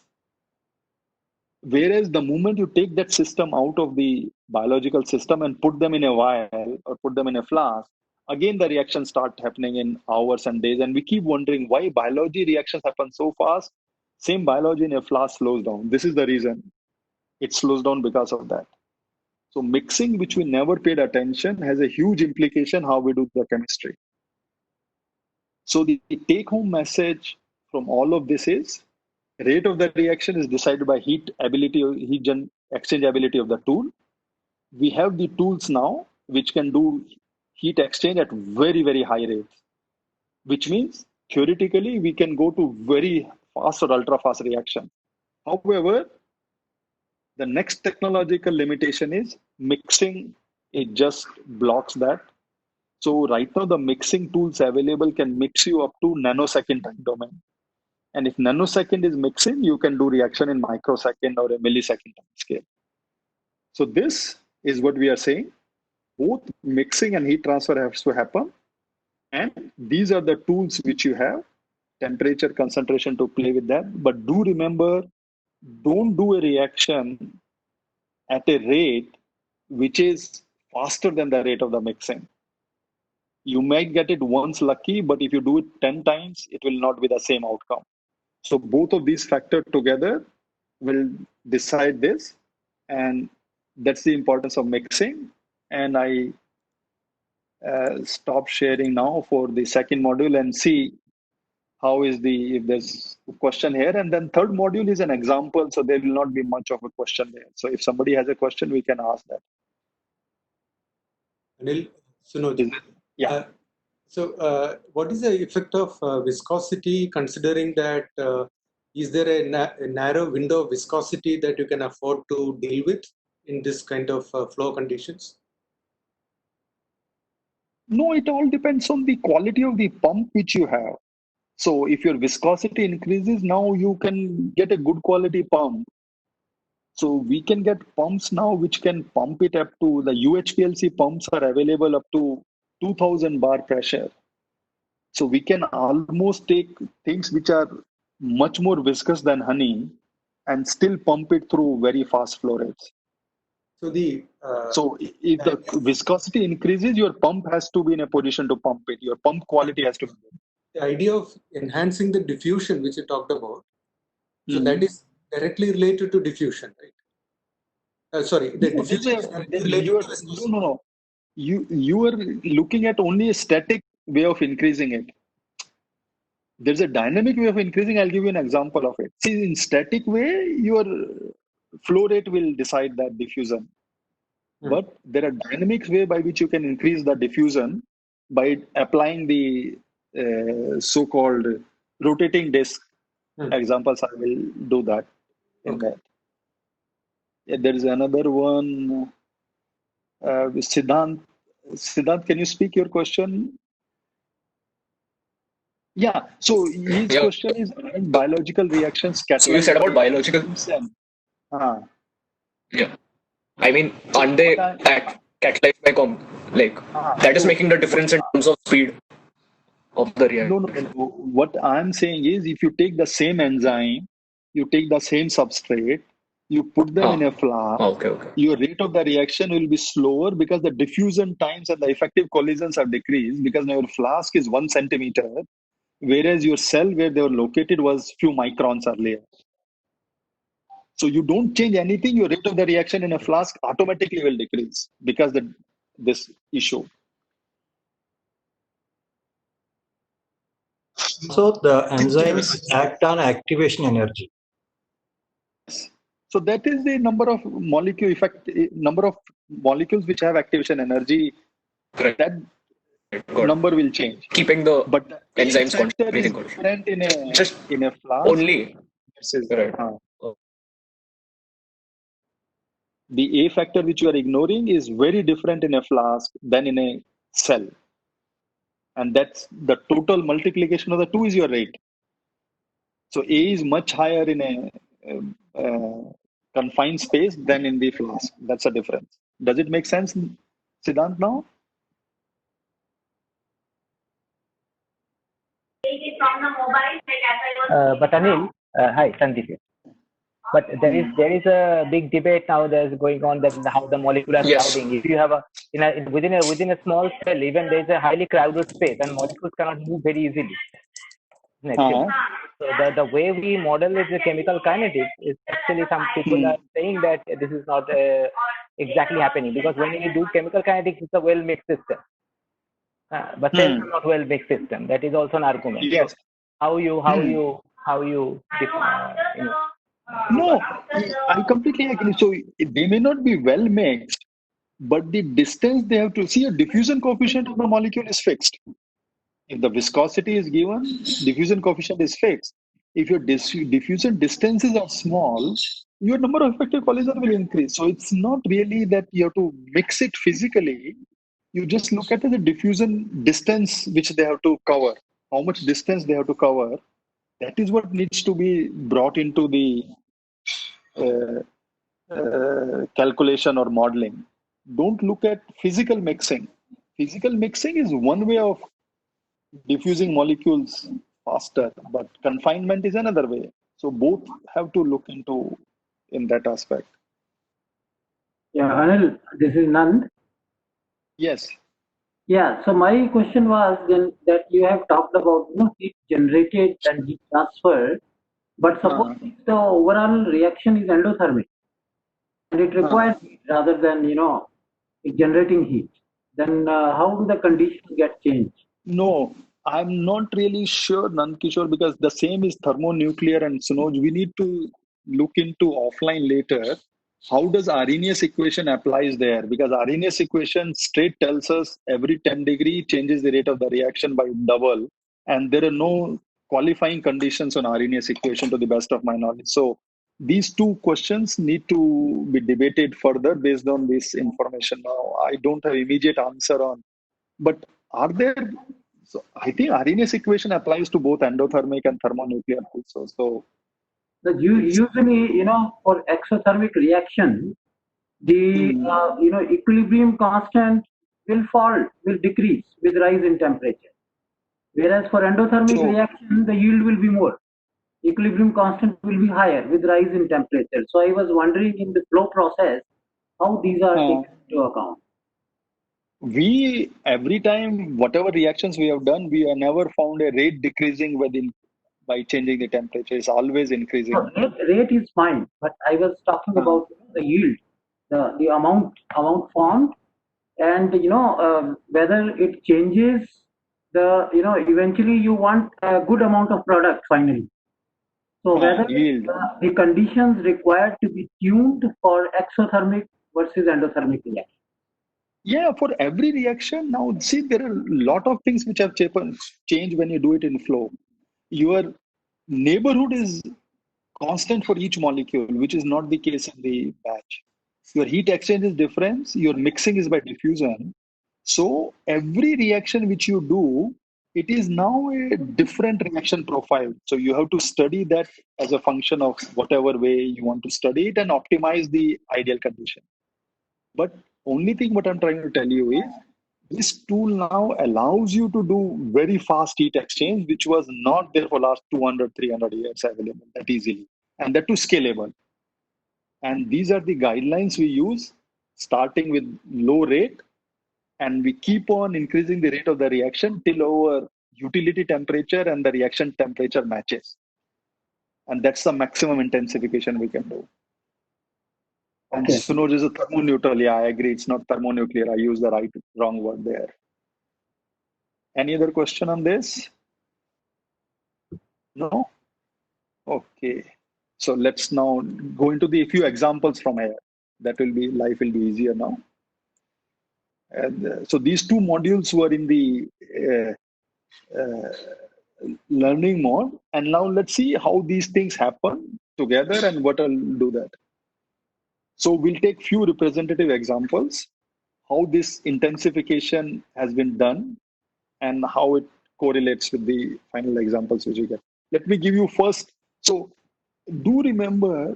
Whereas the moment you take that system out of the biological system and put them in a vial or put them in a flask, again the reactions start happening in hours and days. And we keep wondering why biology reactions happen so fast. Same biology in a flask slows down. This is the reason. It slows down because of that. So mixing, which we never paid attention, has a huge implication how we do the chemistry. So the take-home message from all of this is rate of the reaction is decided by heat exchange ability of the tool. We have the tools now which can do heat exchange at very high rates, which means theoretically we can go to very fast or ultra fast reaction. However, the next technological limitation is mixing. It just blocks that. So right now the mixing tools available can mix you up to nanosecond time domain. And if nanosecond is mixing, you can do reaction in microsecond or a millisecond time scale. So this is what we are saying. Both mixing and heat transfer has to happen. And these are the tools which you have, temperature, concentration to play with that. But do remember, don't do a reaction at a rate which is faster than the rate of the mixing. You might get it once lucky, but if you do it 10 times, it will not be the same outcome. So both of these factors together will decide this, and that's the importance of mixing. And I stop sharing now for the second module and see how is if there's a question here. And then third module is an example, so there will not be much of a question there. So if somebody has a question, we can ask that. Anil, Sunoj. Yeah. So what is the effect of viscosity, considering that is there a narrow window of viscosity that you can afford to deal with in this kind of flow conditions? No, it all depends on the quality of the pump which you have. So if your viscosity increases, now you can get a good quality pump. So we can get pumps now which can pump it up to, the UHPLC pumps are available up to 2000 bar pressure. So we can almost take things which are much more viscous than honey and still pump it through very fast flow rates. So so if the viscosity increases, your pump has to be in a position to pump it. Your pump quality has to be good. The idea of enhancing the diffusion, which you talked about, so that is directly related to diffusion, right? Sorry, the diffusion is directly related to viscosity. No. You are looking at only a static way of increasing it. There's a dynamic way of increasing. I'll give you an example of it. See, in static way, your flow rate will decide that diffusion. But there are dynamic way by which you can increase the diffusion by applying the so-called rotating disk. Examples, I will do that in that. Yeah, there is another one. Siddhant, can you speak your question? Yeah. So his Yeah. question is biological reactions So you said about biological. Uh, Yeah. I mean, aren't they catalyzed by that is so making the difference in terms of speed of the no. reaction. What I'm saying is, if you take the same enzyme, you take the same substrate, you put them in a flask, Okay. your rate of the reaction will be slower because the diffusion times and the effective collisions are decreased because now your flask is 1 centimeter, whereas your cell where they were located was few microns earlier. So you don't change anything, your rate of the reaction in a flask automatically will decrease because this issue. So the enzymes act on activation energy. So that is the number of number of molecules which have activation energy. Correct. That number will change. Keeping the But the enzymes factor is constant. different in a Just in a flask. only. Right. The A factor which you are ignoring is very different in a flask than in a cell. And that's the total multiplication of the two is your rate. So A is much higher in a confined space than in the flask. That's the difference. Does it make sense, Siddhant, now? But Anil, hi, Sandeep here. But there is a big debate now that's going on that how the molecular crowding. If you have within a small cell, even there is a highly crowded space, and molecules cannot move very easily. So the way we model is the chemical kinetics is actually some people are saying that this is not exactly happening because when you do chemical kinetics, it's a well mixed system. But cells are not well mixed system. That is also an argument. Yes. So how you No, I completely agree. So they may not be well mixed, but the distance they have to see a diffusion coefficient of the molecule is fixed. If the viscosity is given, diffusion coefficient is fixed. If your diffusion distances are small, your number of effective collisions will increase. So it's not really that you have to mix it physically. You just look at the diffusion distance which they have to cover, how much distance they have to cover. That is what needs to be brought into the calculation or modeling. Don't look at physical mixing. Physical mixing is one way of diffusing molecules faster, but confinement is another way. So both have to look into in that aspect. Yeah, Anil, this is Nand. Yes. Yeah, so my question was then that you have talked about heat generated and heat transferred, but suppose if the overall reaction is endothermic and it requires heat rather than generating heat, then how do the conditions get changed? No, I'm not really sure, Nandkishore, because the same is thermonuclear and Sunoj. We need to look into offline later. How does Arrhenius equation applies there? Because Arrhenius equation straight tells us every 10 degree changes the rate of the reaction by double. And there are no qualifying conditions on Arrhenius equation to the best of my knowledge. So these two questions need to be debated further based on this information. Now, I don't have immediate answer on, but are there, so I think Arrhenius equation applies to both endothermic and thermonuclear also. So usually, for exothermic reaction, the equilibrium constant will decrease with rise in temperature. Whereas for endothermic reaction, the yield will be more. Equilibrium constant will be higher with rise in temperature. So I was wondering in the flow process how these are taken into account. We every time whatever reactions we have done, we have never found a rate decreasing by changing the temperature. It's always increasing. So rate is fine, but I was talking about the yield, the amount formed, and whether it changes the eventually you want a good amount of product finally. So whether the conditions required to be tuned for exothermic versus endothermic reaction? Yeah, for every reaction, now see, there are a lot of things which have changed when you do it in flow. Your neighborhood is constant for each molecule, which is not the case in the batch. Your heat exchange is different, your mixing is by diffusion. So every reaction which you do, it is now a different reaction profile. So you have to study that as a function of whatever way you want to study it and optimize the ideal condition. But only thing what I'm trying to tell you is this tool now allows you to do very fast heat exchange, which was not there for last 200, 300 years available that easily, and that too scalable. And these are the guidelines we use, starting with low rate, and we keep on increasing the rate of the reaction till our utility temperature and the reaction temperature matches. And that's the maximum intensification we can do. And Okay. Sunoj is a thermoneutral. Yeah, I agree. It's not thermonuclear. I used the wrong word there. Any other question on this? No? Okay. So let's now go into the few examples from here. That will be, life will be easier now. And so these two modules were in the learning mode. And now let's see how these things happen together and what I'll do that. So we'll take few representative examples, how this intensification has been done and how it correlates with the final examples which you get. Let me give you first. So do remember,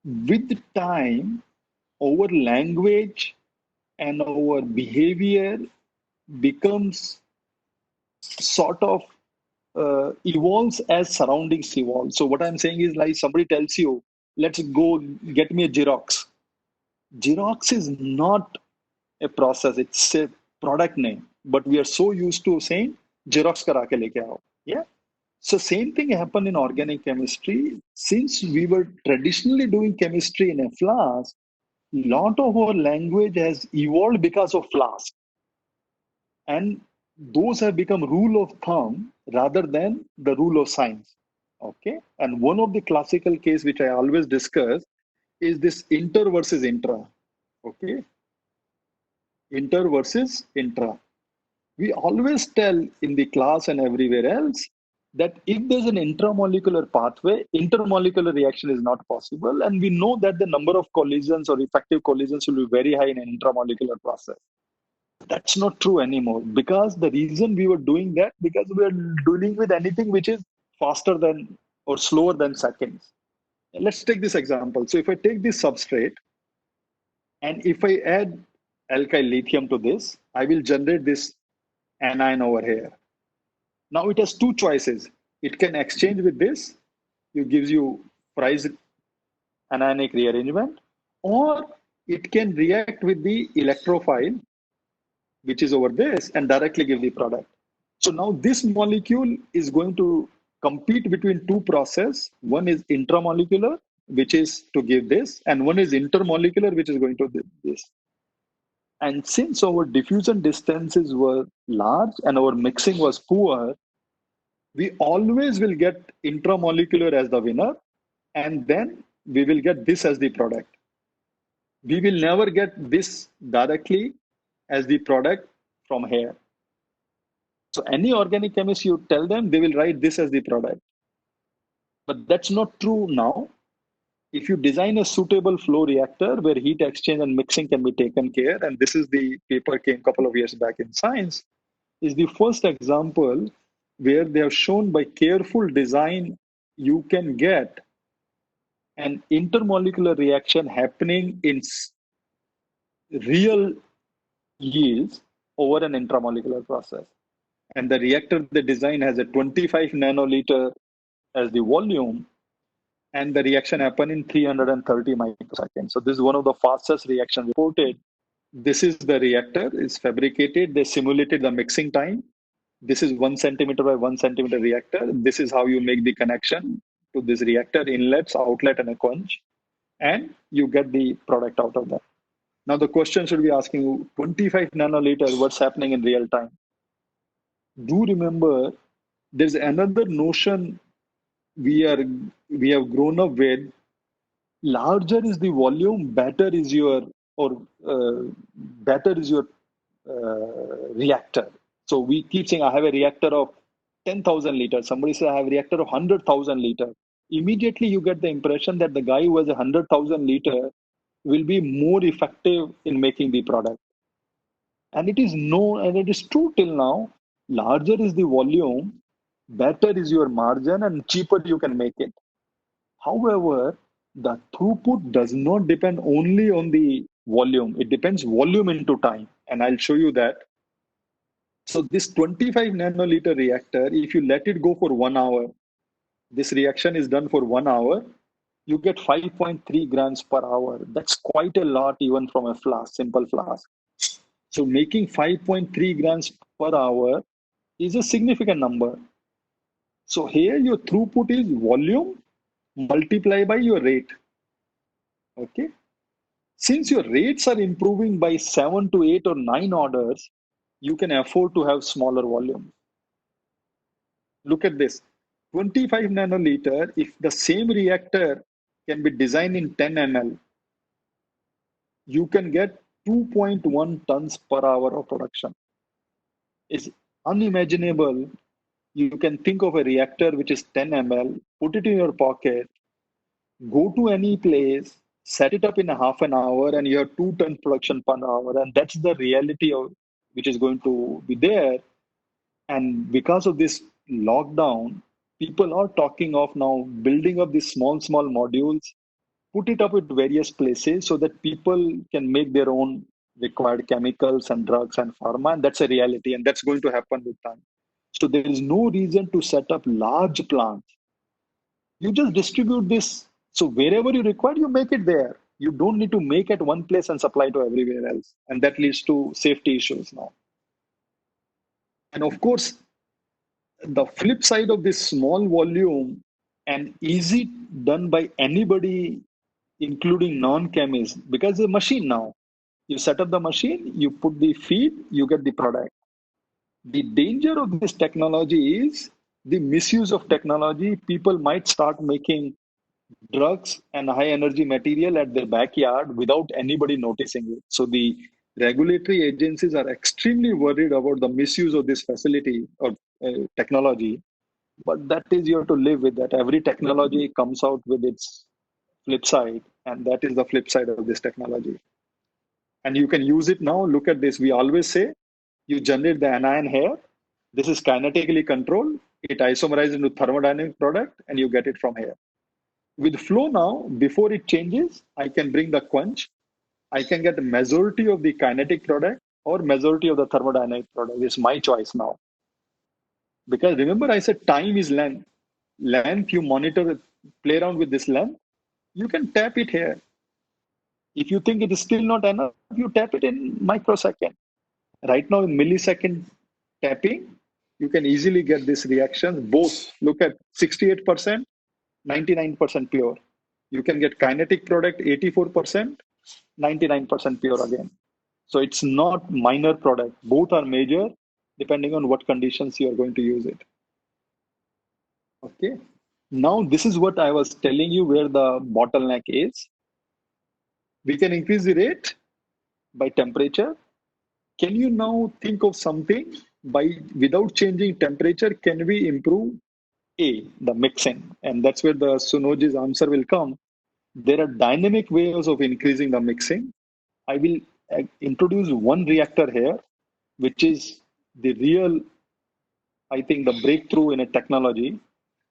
with time, our language and our behavior becomes sort of evolves as surroundings evolve. So what I'm saying is, like somebody tells you, let's go get me a Xerox. Xerox is not a process, it's a product name. But we are so used to saying, Xerox kara ke leke aao. Yeah. So same thing happened in organic chemistry. Since we were traditionally doing chemistry in a flask, lot of our language has evolved because of flask. And those have become rule of thumb rather than the rule of science. Okay. And one of the classical case which I always discuss is this inter versus intra. Okay. Inter versus intra. We always tell in the class and everywhere else that if there's an intramolecular pathway, intermolecular reaction is not possible. And we know that the number of collisions or effective collisions will be very high in an intramolecular process. That's not true anymore, because the reason we were doing that, because we are dealing with anything which is faster than or slower than seconds. Let's take this example. So if I take this substrate and if I add alkyl lithium to this, I will generate this anion over here. Now it has two choices. It can exchange with this, it gives you Fry's anionic rearrangement, or it can react with the electrophile, which is over this, and directly give the product. So now this molecule is going to compete between two processes. One is intramolecular, which is to give this, and one is intermolecular, which is going to give this. And since our diffusion distances were large and our mixing was poor, we always will get intramolecular as the winner, and then we will get this as the product. We will never get this directly as the product from here. So any organic chemist, you tell them, they will write this as the product. But that's not true now. If you design a suitable flow reactor where heat exchange and mixing can be taken care, and this is the paper came a couple of years back in Science, is the first example where they have shown by careful design, you can get an intermolecular reaction happening in real yields over an intramolecular process. And the reactor the design has a 25 nanoliter as the volume, and the reaction happened in 330 microseconds. So this is one of the fastest reactions reported. This is the reactor, it's fabricated, they simulated the mixing time. This is 1 centimeter by 1 centimeter reactor. This is how you make the connection to this reactor, inlets, outlet, and a quench. And you get the product out of that. Now the question should be asking you, 25 nanoliter, what's happening in real time? Do remember, there's another notion we have grown up with, Larger is the volume, better is your reactor. So we keep saying, I have a reactor of 10,000 liters. Somebody says, I have a reactor of 100,000 liters. Immediately you get the impression that the guy who has 100,000 liter will be more effective in making the product. And it is known, and it is true till now, larger is the volume, better is your margin, and cheaper you can make it. However, the throughput does not depend only on the volume. It depends volume into time. And I'll show you that. So this 25 nanoliter reactor, if you let it go for 1 hour, this reaction is done for 1 hour, you get 5.3 grams per hour. That's quite a lot even from a flask, simple flask. So making 5.3 grams per hour is a significant number. So here your throughput is volume multiplied by your rate. Okay. Since your rates are improving by 7 to 8 or 9 orders, you can afford to have smaller volume. Look at this. 25 nanoliter, if the same reactor can be designed in 10 ml, you can get 2.1 tons per hour of production. It's unimaginable. You can think of a reactor which is 10 ml, put it in your pocket, go to any place, set it up in a half an hour, and you have 2 ton production per hour. And that's the reality of which is going to be there. And because of this lockdown, people are talking of now building up these small modules, put it up at various places so that people can make their own required chemicals and drugs and pharma. And that's a reality. And that's going to happen with time. So there is no reason to set up large plants. You just distribute this. So wherever you require, you make it there. You don't need to make at one place and supply to everywhere else. And that leads to safety issues now. And of course, the flip side of this small volume and easy done by anybody, including non-chemists, because the machine now, you set up the machine, you put the feed, you get the product. The danger of this technology is the misuse of technology. People might start making drugs and high energy material at their backyard without anybody noticing it. So the regulatory agencies are extremely worried about the misuse of this facility or technology. But that is, you have to live with that. Every technology comes out with its flip side, and that is the flip side of this technology. And you can use it now. Look at this. We always say you generate the anion here. This is kinetically controlled. It isomerizes into thermodynamic product, and you get it from here. With flow now, before it changes, I can bring the quench. I can get the majority of the kinetic product or majority of the thermodynamic product. It's my choice now. Because remember, I said time is length. Length, you monitor, play around with this length. You can tap it here. If you think it is still not enough, you tap it in microsecond. Right now, in millisecond tapping, you can easily get this reaction. Both, look at 68%, 99% pure. You can get kinetic product 84%, 99% pure again. So it's not minor product. Both are major, depending on what conditions you are going to use it. Okay. Now, this is what I was telling you where the bottleneck is. We can increase the rate by temperature. Can you now think of something without changing temperature? Can we improve the mixing? And that's where the Sunoji's answer will come. There are dynamic ways of increasing the mixing. I will introduce one reactor here, which is the real, I think, the breakthrough in a technology.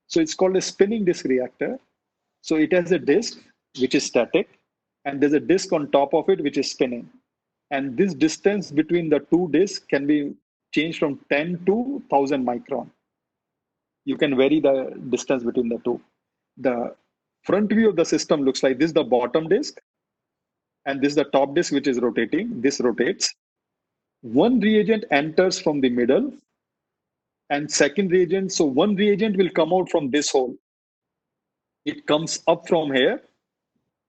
So it's called a spinning disk reactor. So it has a disk, which is static, and there's a disk on top of it, which is spinning. And this distance between the two disks can be changed from 10 to 1000 micron. You can vary the distance between the two. The front view of the system looks like this, the bottom disk, and this is the top disk, which is rotating. This rotates. One reagent enters from the middle, and second reagent, so one reagent will come out from this hole. It comes up from here,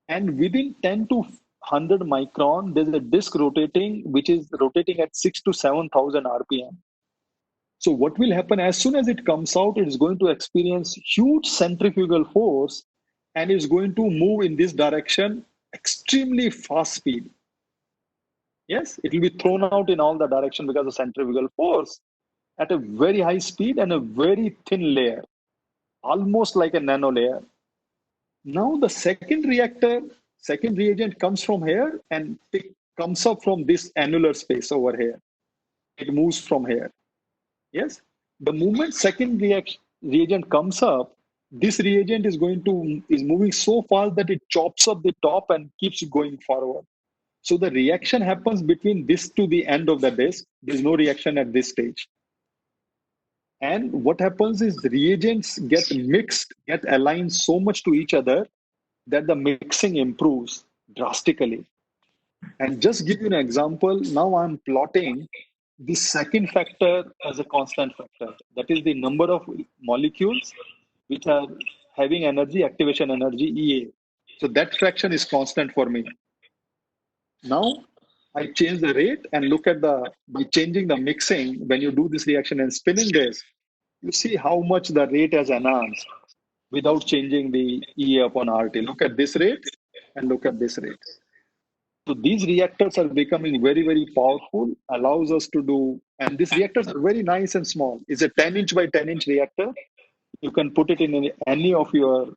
and within 10 to 100 micron, there's a disk rotating, which is rotating at 6 to 7,000 RPM. So what will happen as soon as it comes out, it is going to experience huge centrifugal force, and it's going to move in this direction extremely fast speed. Yes, it will be thrown out in all the direction because of centrifugal force at a very high speed and a very thin layer, almost like a nano layer. Now the second reagent comes from here and it comes up from this annular space over here. It moves from here. Yes, the moment second reagent comes up, this reagent is moving so fast that it chops up the top and keeps going forward. So the reaction happens between this to the end of the disk. There's no reaction at this stage. And what happens is the reagents get mixed, get aligned so much to each other that the mixing improves drastically. And just give you an example, now I'm plotting the second factor as a constant factor. That is the number of molecules which are having energy, activation energy, EA. So that fraction is constant for me. Now I change the rate and look at by changing the mixing, when you do this reaction and spinning this, you see how much the rate has enhanced without changing the EA upon RT. Look at this rate and look at this rate. So these reactors are becoming very, very powerful, allows us to do, and these reactors are very nice and small. It's a 10-inch by 10-inch reactor. You can put it in any of your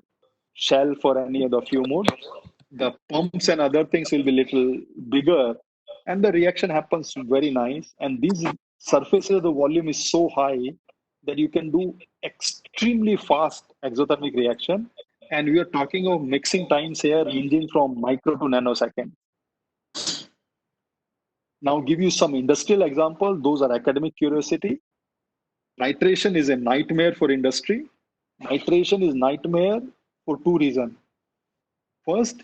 shelf or any of the fume mode. The pumps and other things will be little bigger, and the reaction happens very nice. And these surfaces, the volume is so high that you can do extremely fast exothermic reaction. And we are talking of mixing times here ranging from micro to nanosecond. Now give you some industrial example. Those are academic curiosity. Nitration is a nightmare for industry. Nitration is nightmare for two reasons. First,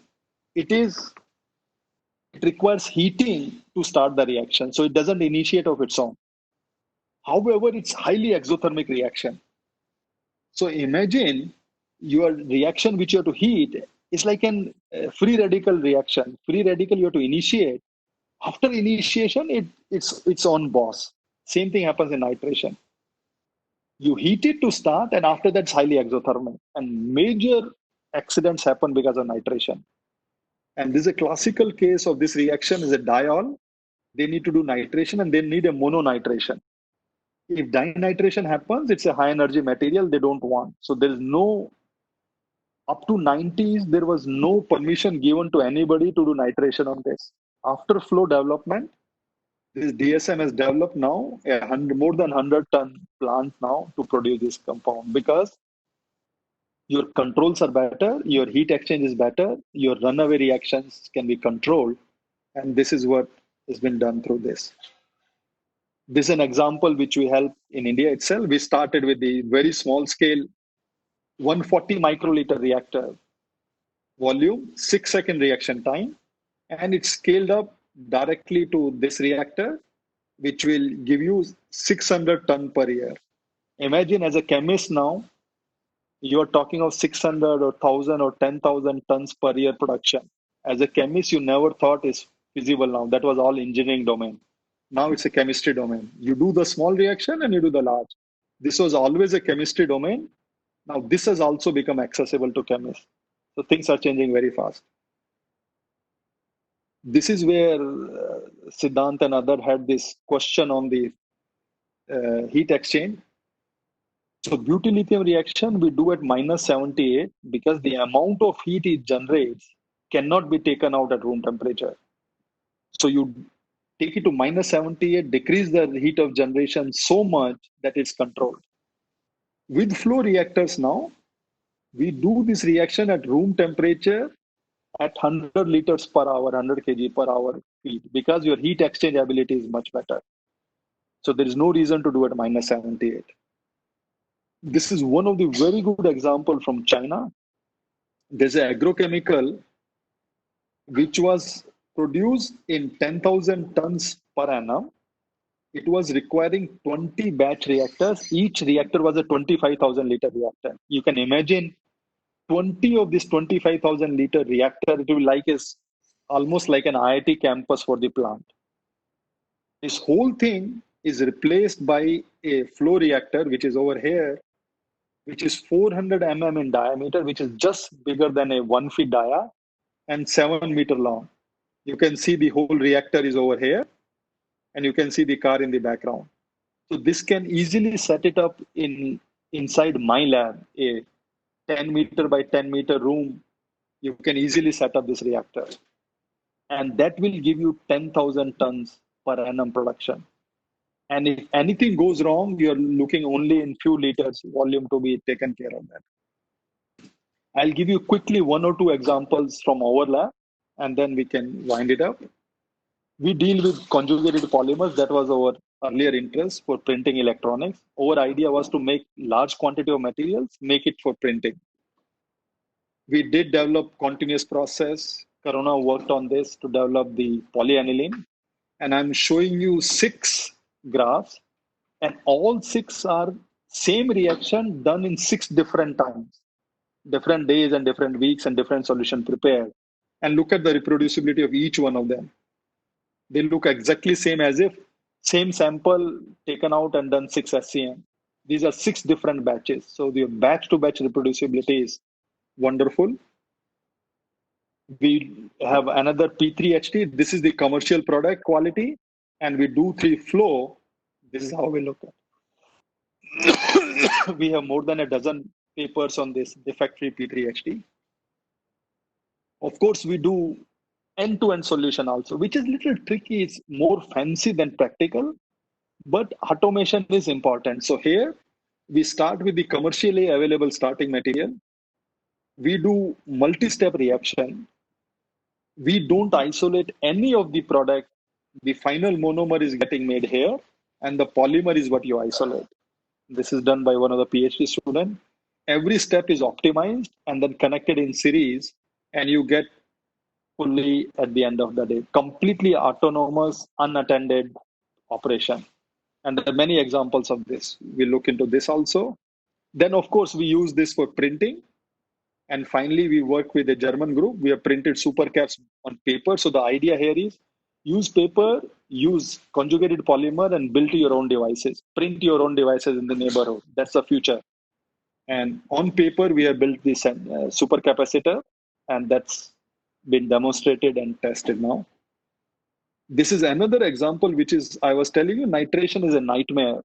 it requires heating to start the reaction, so it doesn't initiate of its own. However, it's highly exothermic reaction. So imagine your reaction which you have to heat is like a free radical reaction. Free radical you have to initiate. After initiation, it's on boss. Same thing happens in nitration. You heat it to start, and after that, it's highly exothermic. And major accidents happen because of nitration. And this is a classical case of this reaction is a diol. They need to do nitration and they need a mononitration. If dinitration happens, it's a high energy material they don't want. So there is no, up to 90s, there was no permission given to anybody to do nitration on this. After flow development, this DSM has developed now more than 100-ton plant now to produce this compound, because your controls are better, your heat exchange is better, your runaway reactions can be controlled, and this is what has been done through this. This is an example which we help in India itself. We started with the very small scale 140 microliter reactor volume, 6-second reaction time, and it's scaled up directly to this reactor, which will give you 600 ton per year. Imagine as a chemist now, you're talking of 600 or 1000 or 10,000 tons per year production. As a chemist, you never thought is feasible now. That was all engineering domain. Now it's a chemistry domain. You do the small reaction and you do the large. This was always a chemistry domain. Now this has also become accessible to chemists. So things are changing very fast. This is where Siddhant and other had this question on the heat exchange. So butyllithium reaction we do at -78 because the amount of heat it generates cannot be taken out at room temperature. So you take it to -78, decrease the heat of generation so much that it's controlled. With flow reactors now, we do this reaction at room temperature at 100 liters per hour, 100 kg per hour heat, because your heat exchange ability is much better. So there is no reason to do it -78. This is one of the very good example from China. There's an agrochemical which was produced in 10,000 tons per annum. It was requiring 20 batch reactors. Each reactor was a 25,000 liter reactor. You can imagine 20 of this 25,000 liter reactor, it will like is almost like an IIT campus for the plant. This whole thing is replaced by a flow reactor, which is over here, which is 400 mm in diameter, which is just bigger than a 1 feet dia and 7 meter long. You can see the whole reactor is over here, and you can see the car in the background. So this can easily set it up inside my lab, a 10 meter by 10 meter room. You can easily set up this reactor, and that will give you 10,000 tons per annum production. And if anything goes wrong, you're looking only in few liters volume to be taken care of that. I'll give you quickly 1 or 2 examples from our lab, and then we can wind it up. We deal with conjugated polymers. That was our earlier interest for printing electronics. Our idea was to make large quantity of materials, make it for printing. We did develop continuous process. Corona worked on this to develop the polyaniline. And I'm showing you 6 graphs, and all 6 are same reaction done in 6 different times, different days and different weeks and different solution prepared. And look at the reproducibility of each one of them. They look exactly same as if same sample taken out and done 6 SCM. These are 6 different batches. So the batch to batch reproducibility is wonderful. We have another P3HT. This is the commercial product quality. And we do 3 flow. This is how we look at it. We have more than a dozen papers on this defect-free P3HT. Of course, we do end-to-end solution also, which is little tricky. It's more fancy than practical, but automation is important. So here we start with the commercially available starting material. We do multi-step reaction. We don't isolate any of the product. The final monomer is getting made here, and the polymer is what you isolate. This is done by one of the PhD students. Every step is optimized and then connected in series, and you get fully at the end of the day, completely autonomous, unattended operation. And there are many examples of this. We look into this also. Then, of course, we use this for printing. And finally, we work with a German group. We have printed supercaps on paper. So the idea here is use paper, use conjugated polymer, and build your own devices. Print your own devices in the neighborhood. That's the future. And on paper, we have built this supercapacitor, and that's been demonstrated and tested now. This is another example, which is, I was telling you, nitration is a nightmare.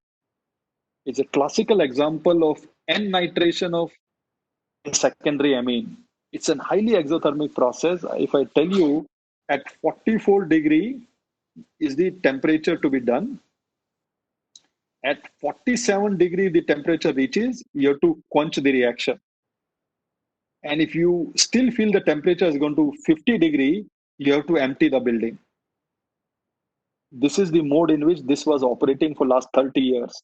It's a classical example of N-nitration of a secondary amine. It's a highly exothermic process. If I tell you at 44 degree is the temperature to be done. At 47 degree, the temperature reaches, you have to quench the reaction. And if you still feel the temperature is going to 50 degree, you have to empty the building. This is the mode in which this was operating for last 30 years.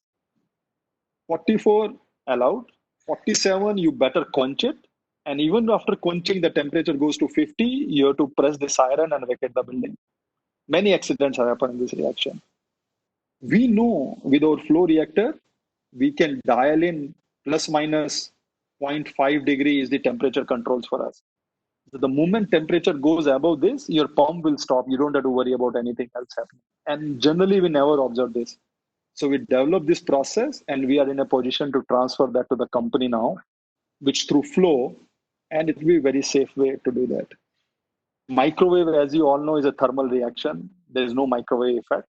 44 allowed, 47 you better quench it. And even after quenching, the temperature goes to 50, you have to press the siren and vacate the building. Many accidents have happened in this reaction. We know with our flow reactor, we can dial in plus minus 0.5 degree is the temperature controls for us. So the moment temperature goes above this, your pump will stop. You don't have to worry about anything else happening. And generally, we never observe this. So we develop this process, and we are in a position to transfer that to the company now, which through flow, and it will be a very safe way to do that. Microwave, as you all know, is a thermal reaction. There is no microwave effect.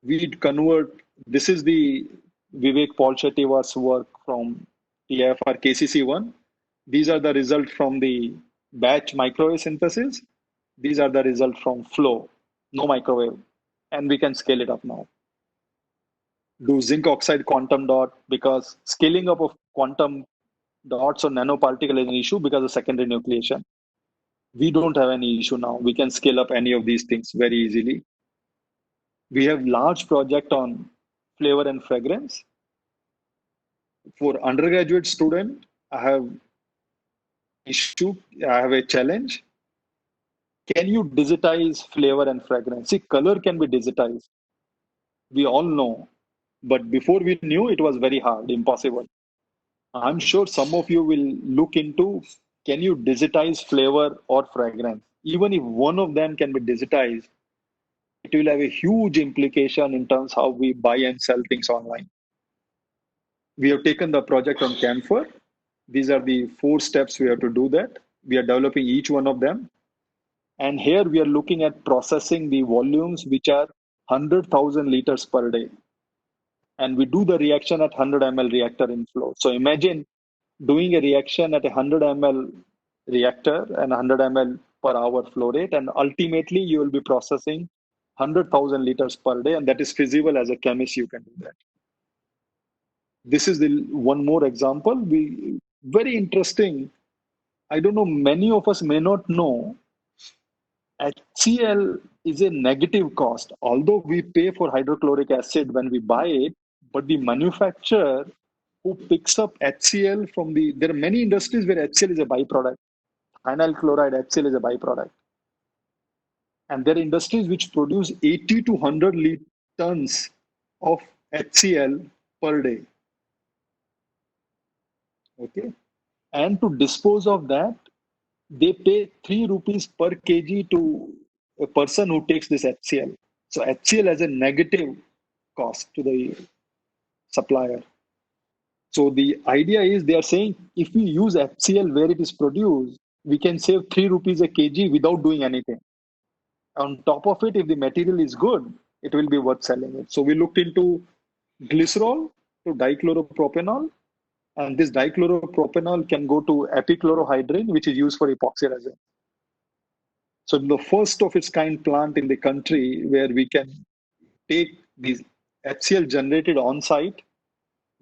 We convert, this is the Vivek Paul Shetty's work from TIFR KCC1. These are the results from the batch microwave synthesis. These are the results from flow, no microwave. And we can scale it up now. Do zinc oxide quantum dot, because scaling up of quantum dots or nanoparticle is an issue because of secondary nucleation. We don't have any issue now. We can scale up any of these things very easily. We have large project on flavor and fragrance. For undergraduate student, I have a challenge. Can you digitize flavor and fragrance? See, color can be digitized. We all know, but before we knew, it was very hard, impossible. I'm sure some of you will look into, can you digitize flavor or fragrance? Even if one of them can be digitized, it will have a huge implication in terms of how we buy and sell things online. We have taken the project on Camphor. These are the 4 steps we have to do that. We are developing each one of them. And here we are looking at processing the volumes which are 100,000 liters per day. And we do the reaction at 100 ml reactor inflow. So imagine doing a reaction at a 100 ml reactor and 100 ml per hour flow rate. And ultimately, you will be processing 100,000 liters per day. And that is feasible. As a chemist, you can do that. This is the one more example. Very interesting. I don't know, many of us may not know HCl is a negative cost. Although we pay for hydrochloric acid when we buy it, but the manufacturer who picks up HCl there are many industries where HCl is a byproduct. Phenyl chloride, HCl is a byproduct. And there are industries which produce 80 to 100 tons of HCl per day. Okay. And to dispose of that, they pay 3 rupees per kg to a person who takes this HCl. So HCl has a negative cost to the supplier. So the idea is they are saying if we use HCl where it is produced, we can save 3 rupees a kg without doing anything. On top of it, if the material is good, it will be worth selling it. So we looked into glycerol to dichloropropionol. And this dichloropropionol can go to epichlorohydrin, which is used for epoxy resin. So the first of its kind plant in the country where we can take these HCl generated on site,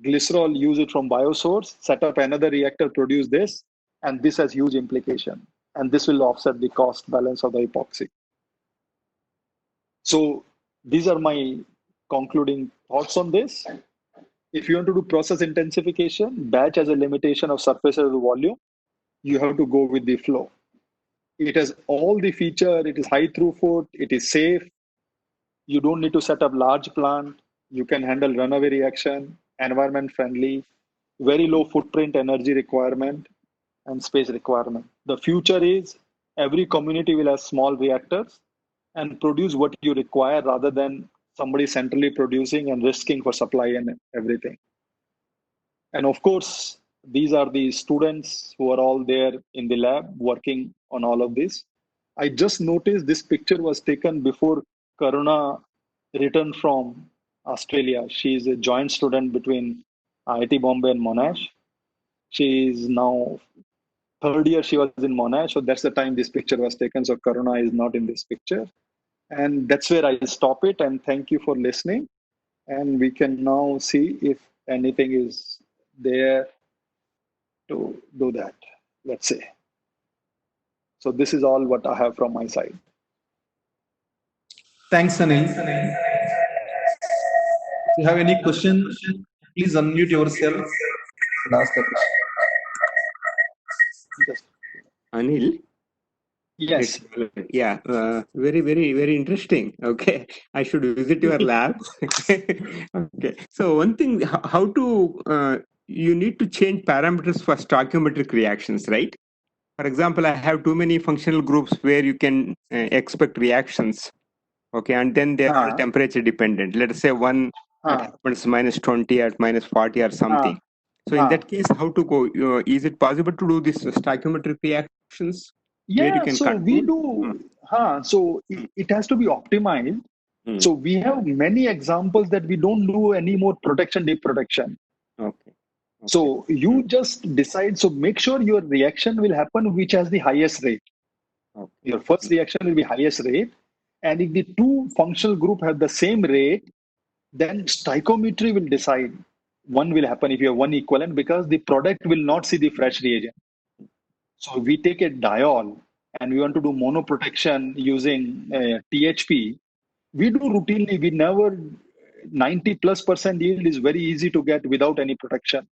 glycerol, use it from biosource, set up another reactor, produce this, and this has huge implication. And this will offset the cost balance of the epoxy. So these are my concluding thoughts on this. If you want to do process intensification, batch has a limitation of surface area to volume. You have to go with the flow. It has all the feature. It is high throughput. It is safe. You don't need to set up large plant. You can handle runaway reaction, environment friendly, very low footprint energy requirement and space requirement. The future is every community will have small reactors and produce what you require rather than somebody centrally producing and risking for supply and everything. And of course, these are the students who are all there in the lab working on all of this. I just noticed this picture was taken before Karuna returned from Australia. She is a joint student between IIT Bombay and Monash. She is now 3rd year she was in Monash. So that's the time this picture was taken. So Karuna is not in this picture. And that's where I stop it. And thank you for listening. And we can now see if anything is there to do that, let's say. So this is all what I have from my side. Thanks, Anil. If you have any question, please unmute yourself and ask the question. Anil? Yes. Yeah, very, very, very interesting. Okay, I should visit your lab. Okay, so one thing, how to, you need to change parameters for stoichiometric reactions, right? For example, I have too many functional groups where you can expect reactions. Okay, and then they are all temperature dependent. Let us say one happens -20 at -40 or something. So in that case, how to go? Is it possible to do this stoichiometric reactions? Yeah, so we do. So it has to be optimized. So we have many examples that we don't do any more protection, deep protection. Okay. So you just decide. So make sure your reaction will happen which has the highest rate. Okay. Your first reaction will be highest rate. And if the two functional group have the same rate, then stoichiometry will decide. One will happen if you have one equivalent because the product will not see the fresh reagent. So we take a diol and we want to do monoprotection using THP. We do routinely, we never, 90+% yield is very easy to get without any protection,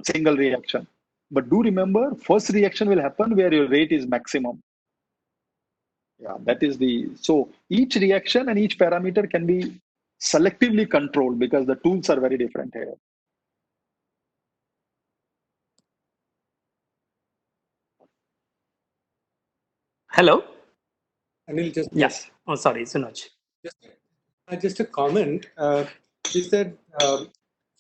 single reaction. But do remember, first reaction will happen where your rate is maximum. Yeah, that is so each reaction and each parameter can be selectively controlled because the tools are very different here. Hello? Anil, just yes. Oh, sorry, Sunoj. Just a comment. Is that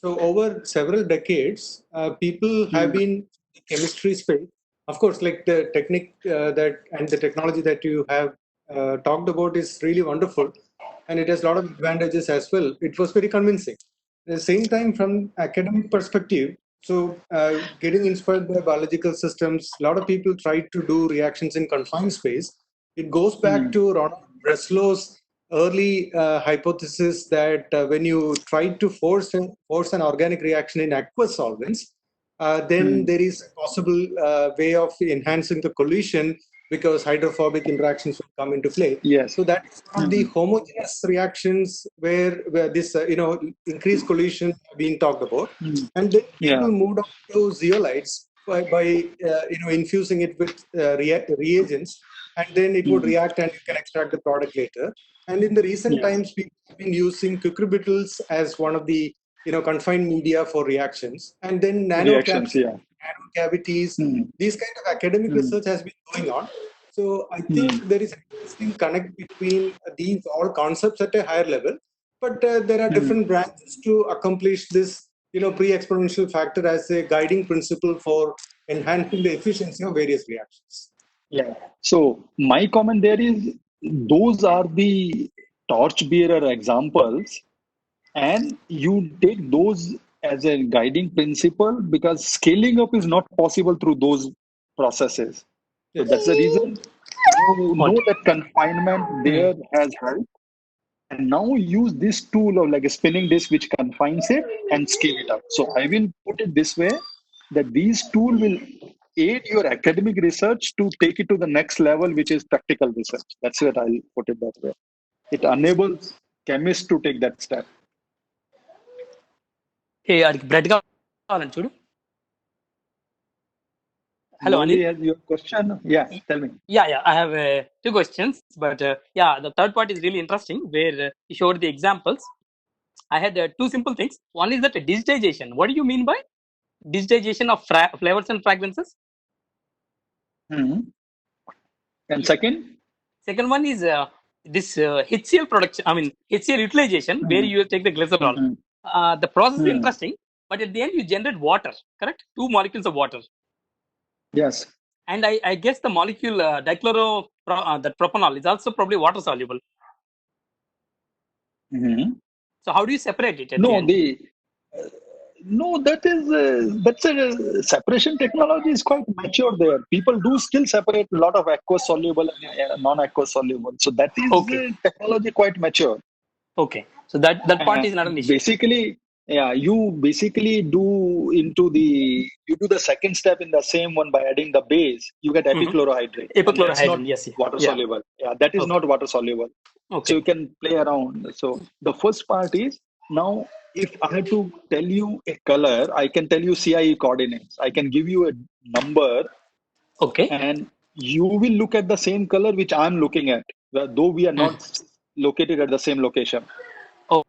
So over several decades, people have been in the chemistry space. Of course, like the technique that and the technology that you have talked about is really wonderful, and it has a lot of advantages as well. It was very convincing. At the same time, from academic perspective, so getting inspired by biological systems, a lot of people try to do reactions in confined space. It goes back to Ronald Breslow's early hypothesis that when you try to force an organic reaction in aqueous solvents, then there is a possible way of enhancing the collision because hydrophobic interactions will come into play. Yes. So that is one of the homogeneous reactions where this increased collision being talked about, and then people moved on to zeolites by infusing it with reagents, and then it would react and you can extract the product later. And in the recent times, people have been using cucurbitals as one of the confined media for reactions, and then nanocaps, nanocavities. These kind of academic research has been going on. So I think there is an interesting connect between these all concepts at a higher level, but there are different branches to accomplish this pre-exponential factor as a guiding principle for enhancing the efficiency of various reactions. Yeah. So my comment there is those are the torchbearer examples, and you take those as a guiding principle because scaling up is not possible through those processes. So that's the reason you know that confinement there has helped. And now use this tool of like a spinning disk which confines it and scale it up. So I will put it this way that these tools will aid your academic research to take it to the next level, which is practical research. That's what I'll put it that way. It enables chemists to take that step. Hey, Brett Chudu. Hello, Anil. Your question? Yeah, tell me. Yeah. I have two questions, but the third part is really interesting where you showed the examples. I had two simple things. One is that digitization. What do you mean by digitization of flavors and fragrances? And second? Second one is this HCl production. I mean HCl utilization where you take the glycerol. The process is interesting, but at the end you generate water. Correct? 2 molecules of water. Yes. And I guess the molecule dichloro that propanol is also probably water soluble. So how do you separate it? That's a separation technology is quite mature there. People do still separate a lot of aqueous soluble and non-aqueous soluble. So that is technology quite mature. Okay. So that part is not an issue. Basically, you basically do the second step in the same one by adding the base. You get epichlorohydrate. Epichlorohydrin, yes. Water soluble. Yeah, that is not water soluble. Okay. So you can play around. So the first part is now if I had to tell you a color, I can tell you CIE coordinates. I can give you a number. Okay. And you will look at the same color which I'm looking at, though we are not located at the same location.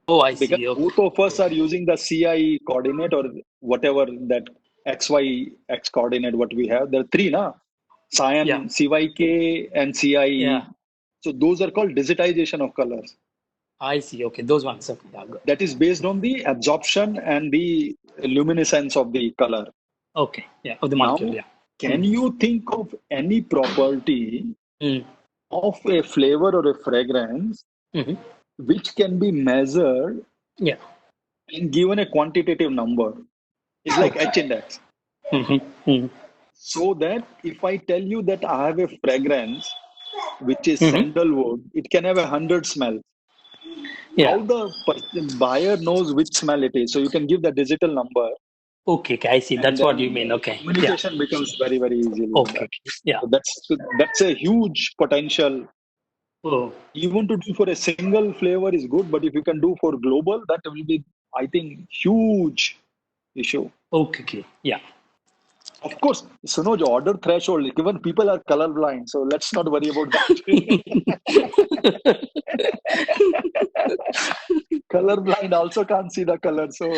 I see. Because both of us are using the CIE coordinate or whatever that XY X coordinate what we have. There are 3 now. Cyan, CYK and CIE. Yeah. So those are called digitization of colors. I see. Okay, those ones. Okay. That is based on the absorption and the luminescence of the color. Okay. Yeah. Of the molecule. Now, can you think of any property of a flavor or a fragrance which can be measured and given a quantitative number? It's like H index. So that if I tell you that I have a fragrance which is sandalwood, it can have 100 smells. How the buyer knows which smell it is. So you can give the digital number. Okay, I see. That's what you mean. Okay. Communication becomes very, very easy. Okay. Yeah. So that's a huge potential. Even to do for a single flavor is good, but if you can do for global, that will be, I think, huge issue. Okay. Yeah. Of course, Sunoj, order threshold, even people are colorblind, so let's not worry about that. Colorblind also can't see the color, so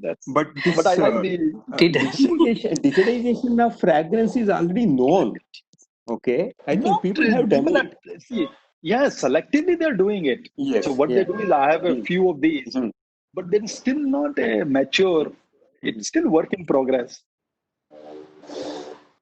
that's. But I like the digitization of fragrance is already known. Okay, I think people have done it. Selectively they're doing it. Yes. So what they do is I have a few of these. but there is still not a mature. It's still work in progress,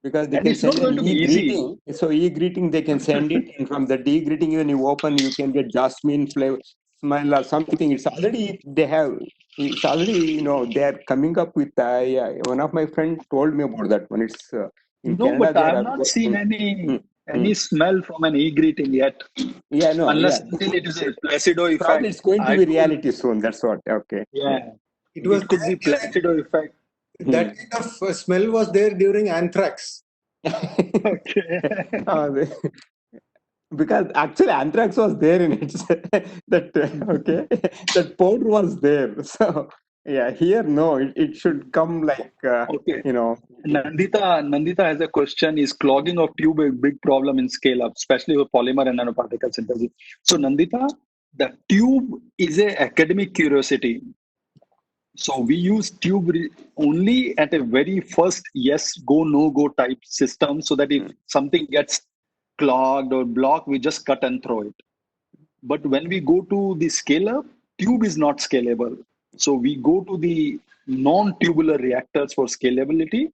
because they and can it's not send going an to be easy. e-greeting. So e-greeting they can send it, and from the e-greeting when you open, you can get jasmine flavor, smell or something. It's already they have. It's already they are coming up with. Yeah, one of my friends told me about that one. It's in No, Canada. but I They have are. not seen Mm, any smell from an e-greeting yet, Yeah, no, unless yeah. until it is a placebo Probably effect. it's going to I be told, reality soon. That's what. Okay. yeah, It was it could be there placebo effect. that kind of smell was there during anthrax. Okay. Because actually anthrax was there in it. That okay, that powder was there. So yeah, here no, it should come like Okay. Nandita has a question: is clogging of tube a big problem in scale up, especially with polymer and nanoparticle synthesis? So Nandita, the tube is a academic curiosity. So we use tube only at a very first yes, go, no go type system, so that if something gets clogged or blocked, we just cut and throw it. But when we go to the scale up, tube is not scalable. So we go to the non-tubular reactors for scalability,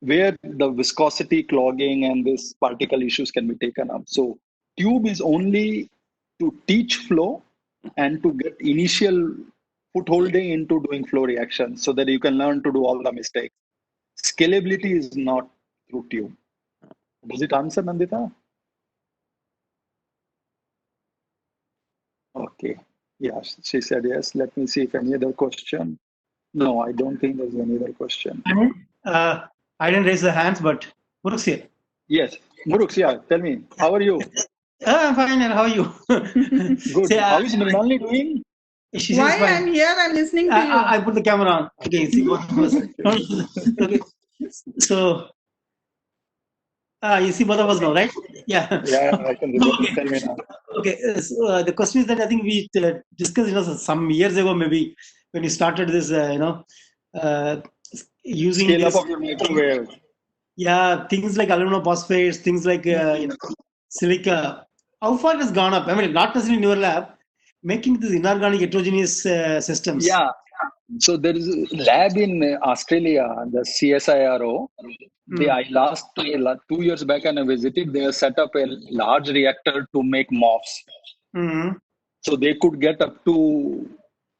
where the viscosity, clogging, and this particle issues can be taken up. So tube is only to teach flow and to get initial footholding into doing flow reactions so that you can learn to do all the mistakes. Scalability is not through tube. Does it answer, Nandita? Okay. Yeah, she said yes. Let me see if any other question. No, I don't think there's any other question. I didn't raise the hands, but Muruk's here. Yes. Muruks, yeah, tell me, how are you? I'm fine, and how are you? Good. Say, How is Mrinalini doing? She Why says fine. I'm here, I'm listening to you. I put the camera on. Okay, see what was. Okay. So, you see both of us now, right? Yeah. Yeah, I can remember. Okay. Tell me now. Okay. So, the question is that I think we discussed, some years ago, maybe when you started this, using Scale up this, of your microwave. yeah, things like aluminum phosphates, things like silica. How far it has gone up? I mean, not necessarily in your lab, making these inorganic heterogeneous systems. Yeah. So there is a lab in Australia, the CSIRO. Last 2 years back, and I visited. They have set up a large reactor to make MOFs. Mm-hmm. So they could get up to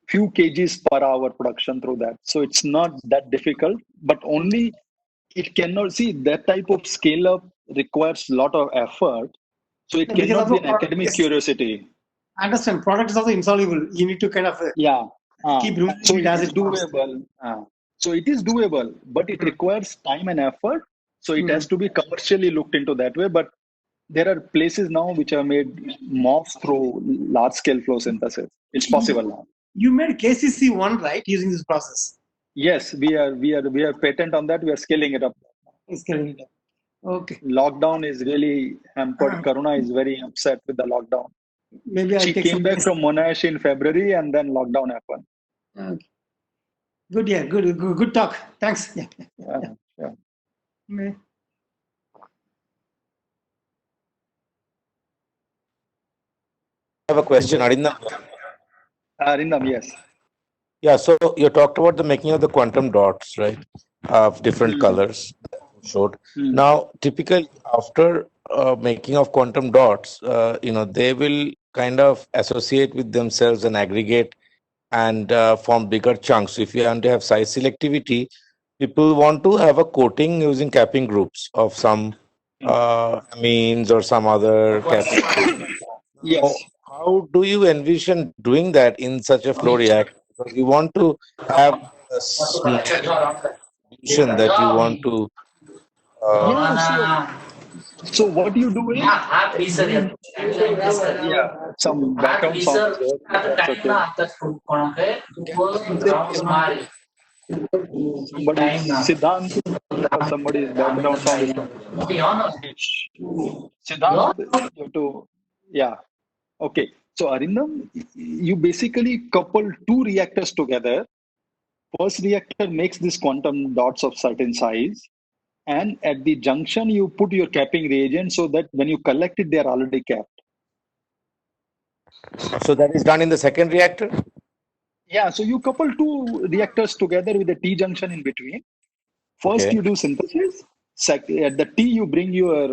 few kgs per hour production through that. So it's not that difficult, but only it cannot see that type of scale up requires a lot of effort. So it Because cannot of be the an academic curiosity. I understand. Product is also insoluble. You need to kind of keep removing So it as it is it comes. doable. So it is doable, but it requires time and effort. So it has to be commercially looked into that way. But there are places now which have made MOFs through large scale flow synthesis. It's possible now. You made KCC1, right, using this process? Yes, we have patent on that. We are scaling it up. Scaling it up. Okay. Lockdown is really hampered. Karuna is very upset with the lockdown. Maybe I'll She take came some back days. from Monash in February, and then lockdown happened. Okay. Good, yeah, good talk. Thanks. Yeah. I have a question, Arindam. Arindam, yes. Yeah, so you talked about the making of the quantum dots, right? Of different colors showed. Now, typically after making of quantum dots, they will kind of associate with themselves and aggregate and form bigger chunks. If you want to have size selectivity, people want to have a coating using capping groups of some amines or some other capping group. Yes. How do you envision doing that in such a flow reactor? Because you want to have a solution that you want to. So what you do is, some background sound. That's okay. Somebody's background sound is Siddhant, you have to, okay. So Arindam, you basically couple two reactors together. First reactor makes these quantum dots of certain size, and at the junction you put your capping reagent so that when you collect it, they are already capped. So that is done in the second reactor? Yeah, so you couple two reactors together with a T junction in between. First, Okay. you do synthesis. At the T, you bring your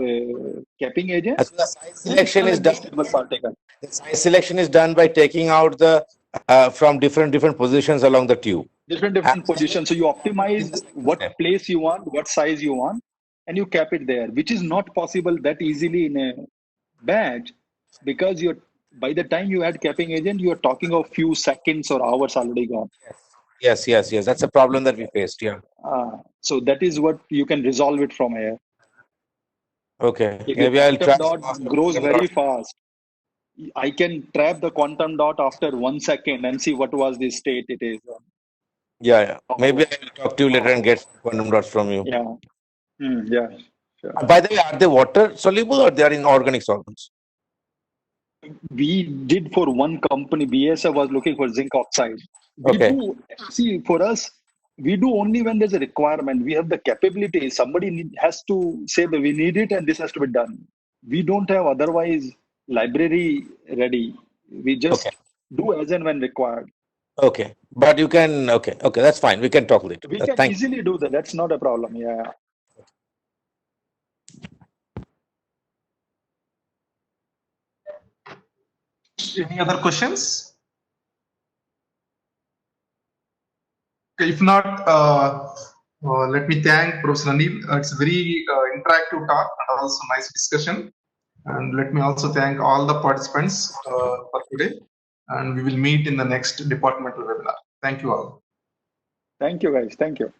capping agent. So the size selection is done. Stable salt taken. The size selection is done by taking out the from different positions along the tube. Different positions. So you optimize what place you want, what size you want, and you cap it there, which is not possible that easily in a batch, because by the time you add capping agent, you are talking of few seconds or hours already gone. Yes. That's a problem that we faced. Yeah. So that is what you can resolve it from here. Okay. If Maybe your I'll try. quantum dot grows very fast, I can trap the quantum dot after 1 second and see what was the state it is. Yeah. Maybe I will talk to you later and get quantum dots from you. Yeah. Yeah. Sure. By the way, are they water soluble or they are in organic solvents? We did for one company, BASF was looking for zinc oxide. See, for us, we do only when there's a requirement. We have the capability. Somebody has to say that we need it and this has to be done. We don't have otherwise library ready. We just do as and when required. Okay. But you can, okay, that's fine. We can talk later. We can easily do that. That's not a problem. Yeah. Any other questions? Okay, if not, let me thank Professor Anil. It's a very interactive talk and also nice discussion. And let me also thank all the participants for today. And we will meet in the next departmental webinar. Thank you all. Thank you, guys. Thank you.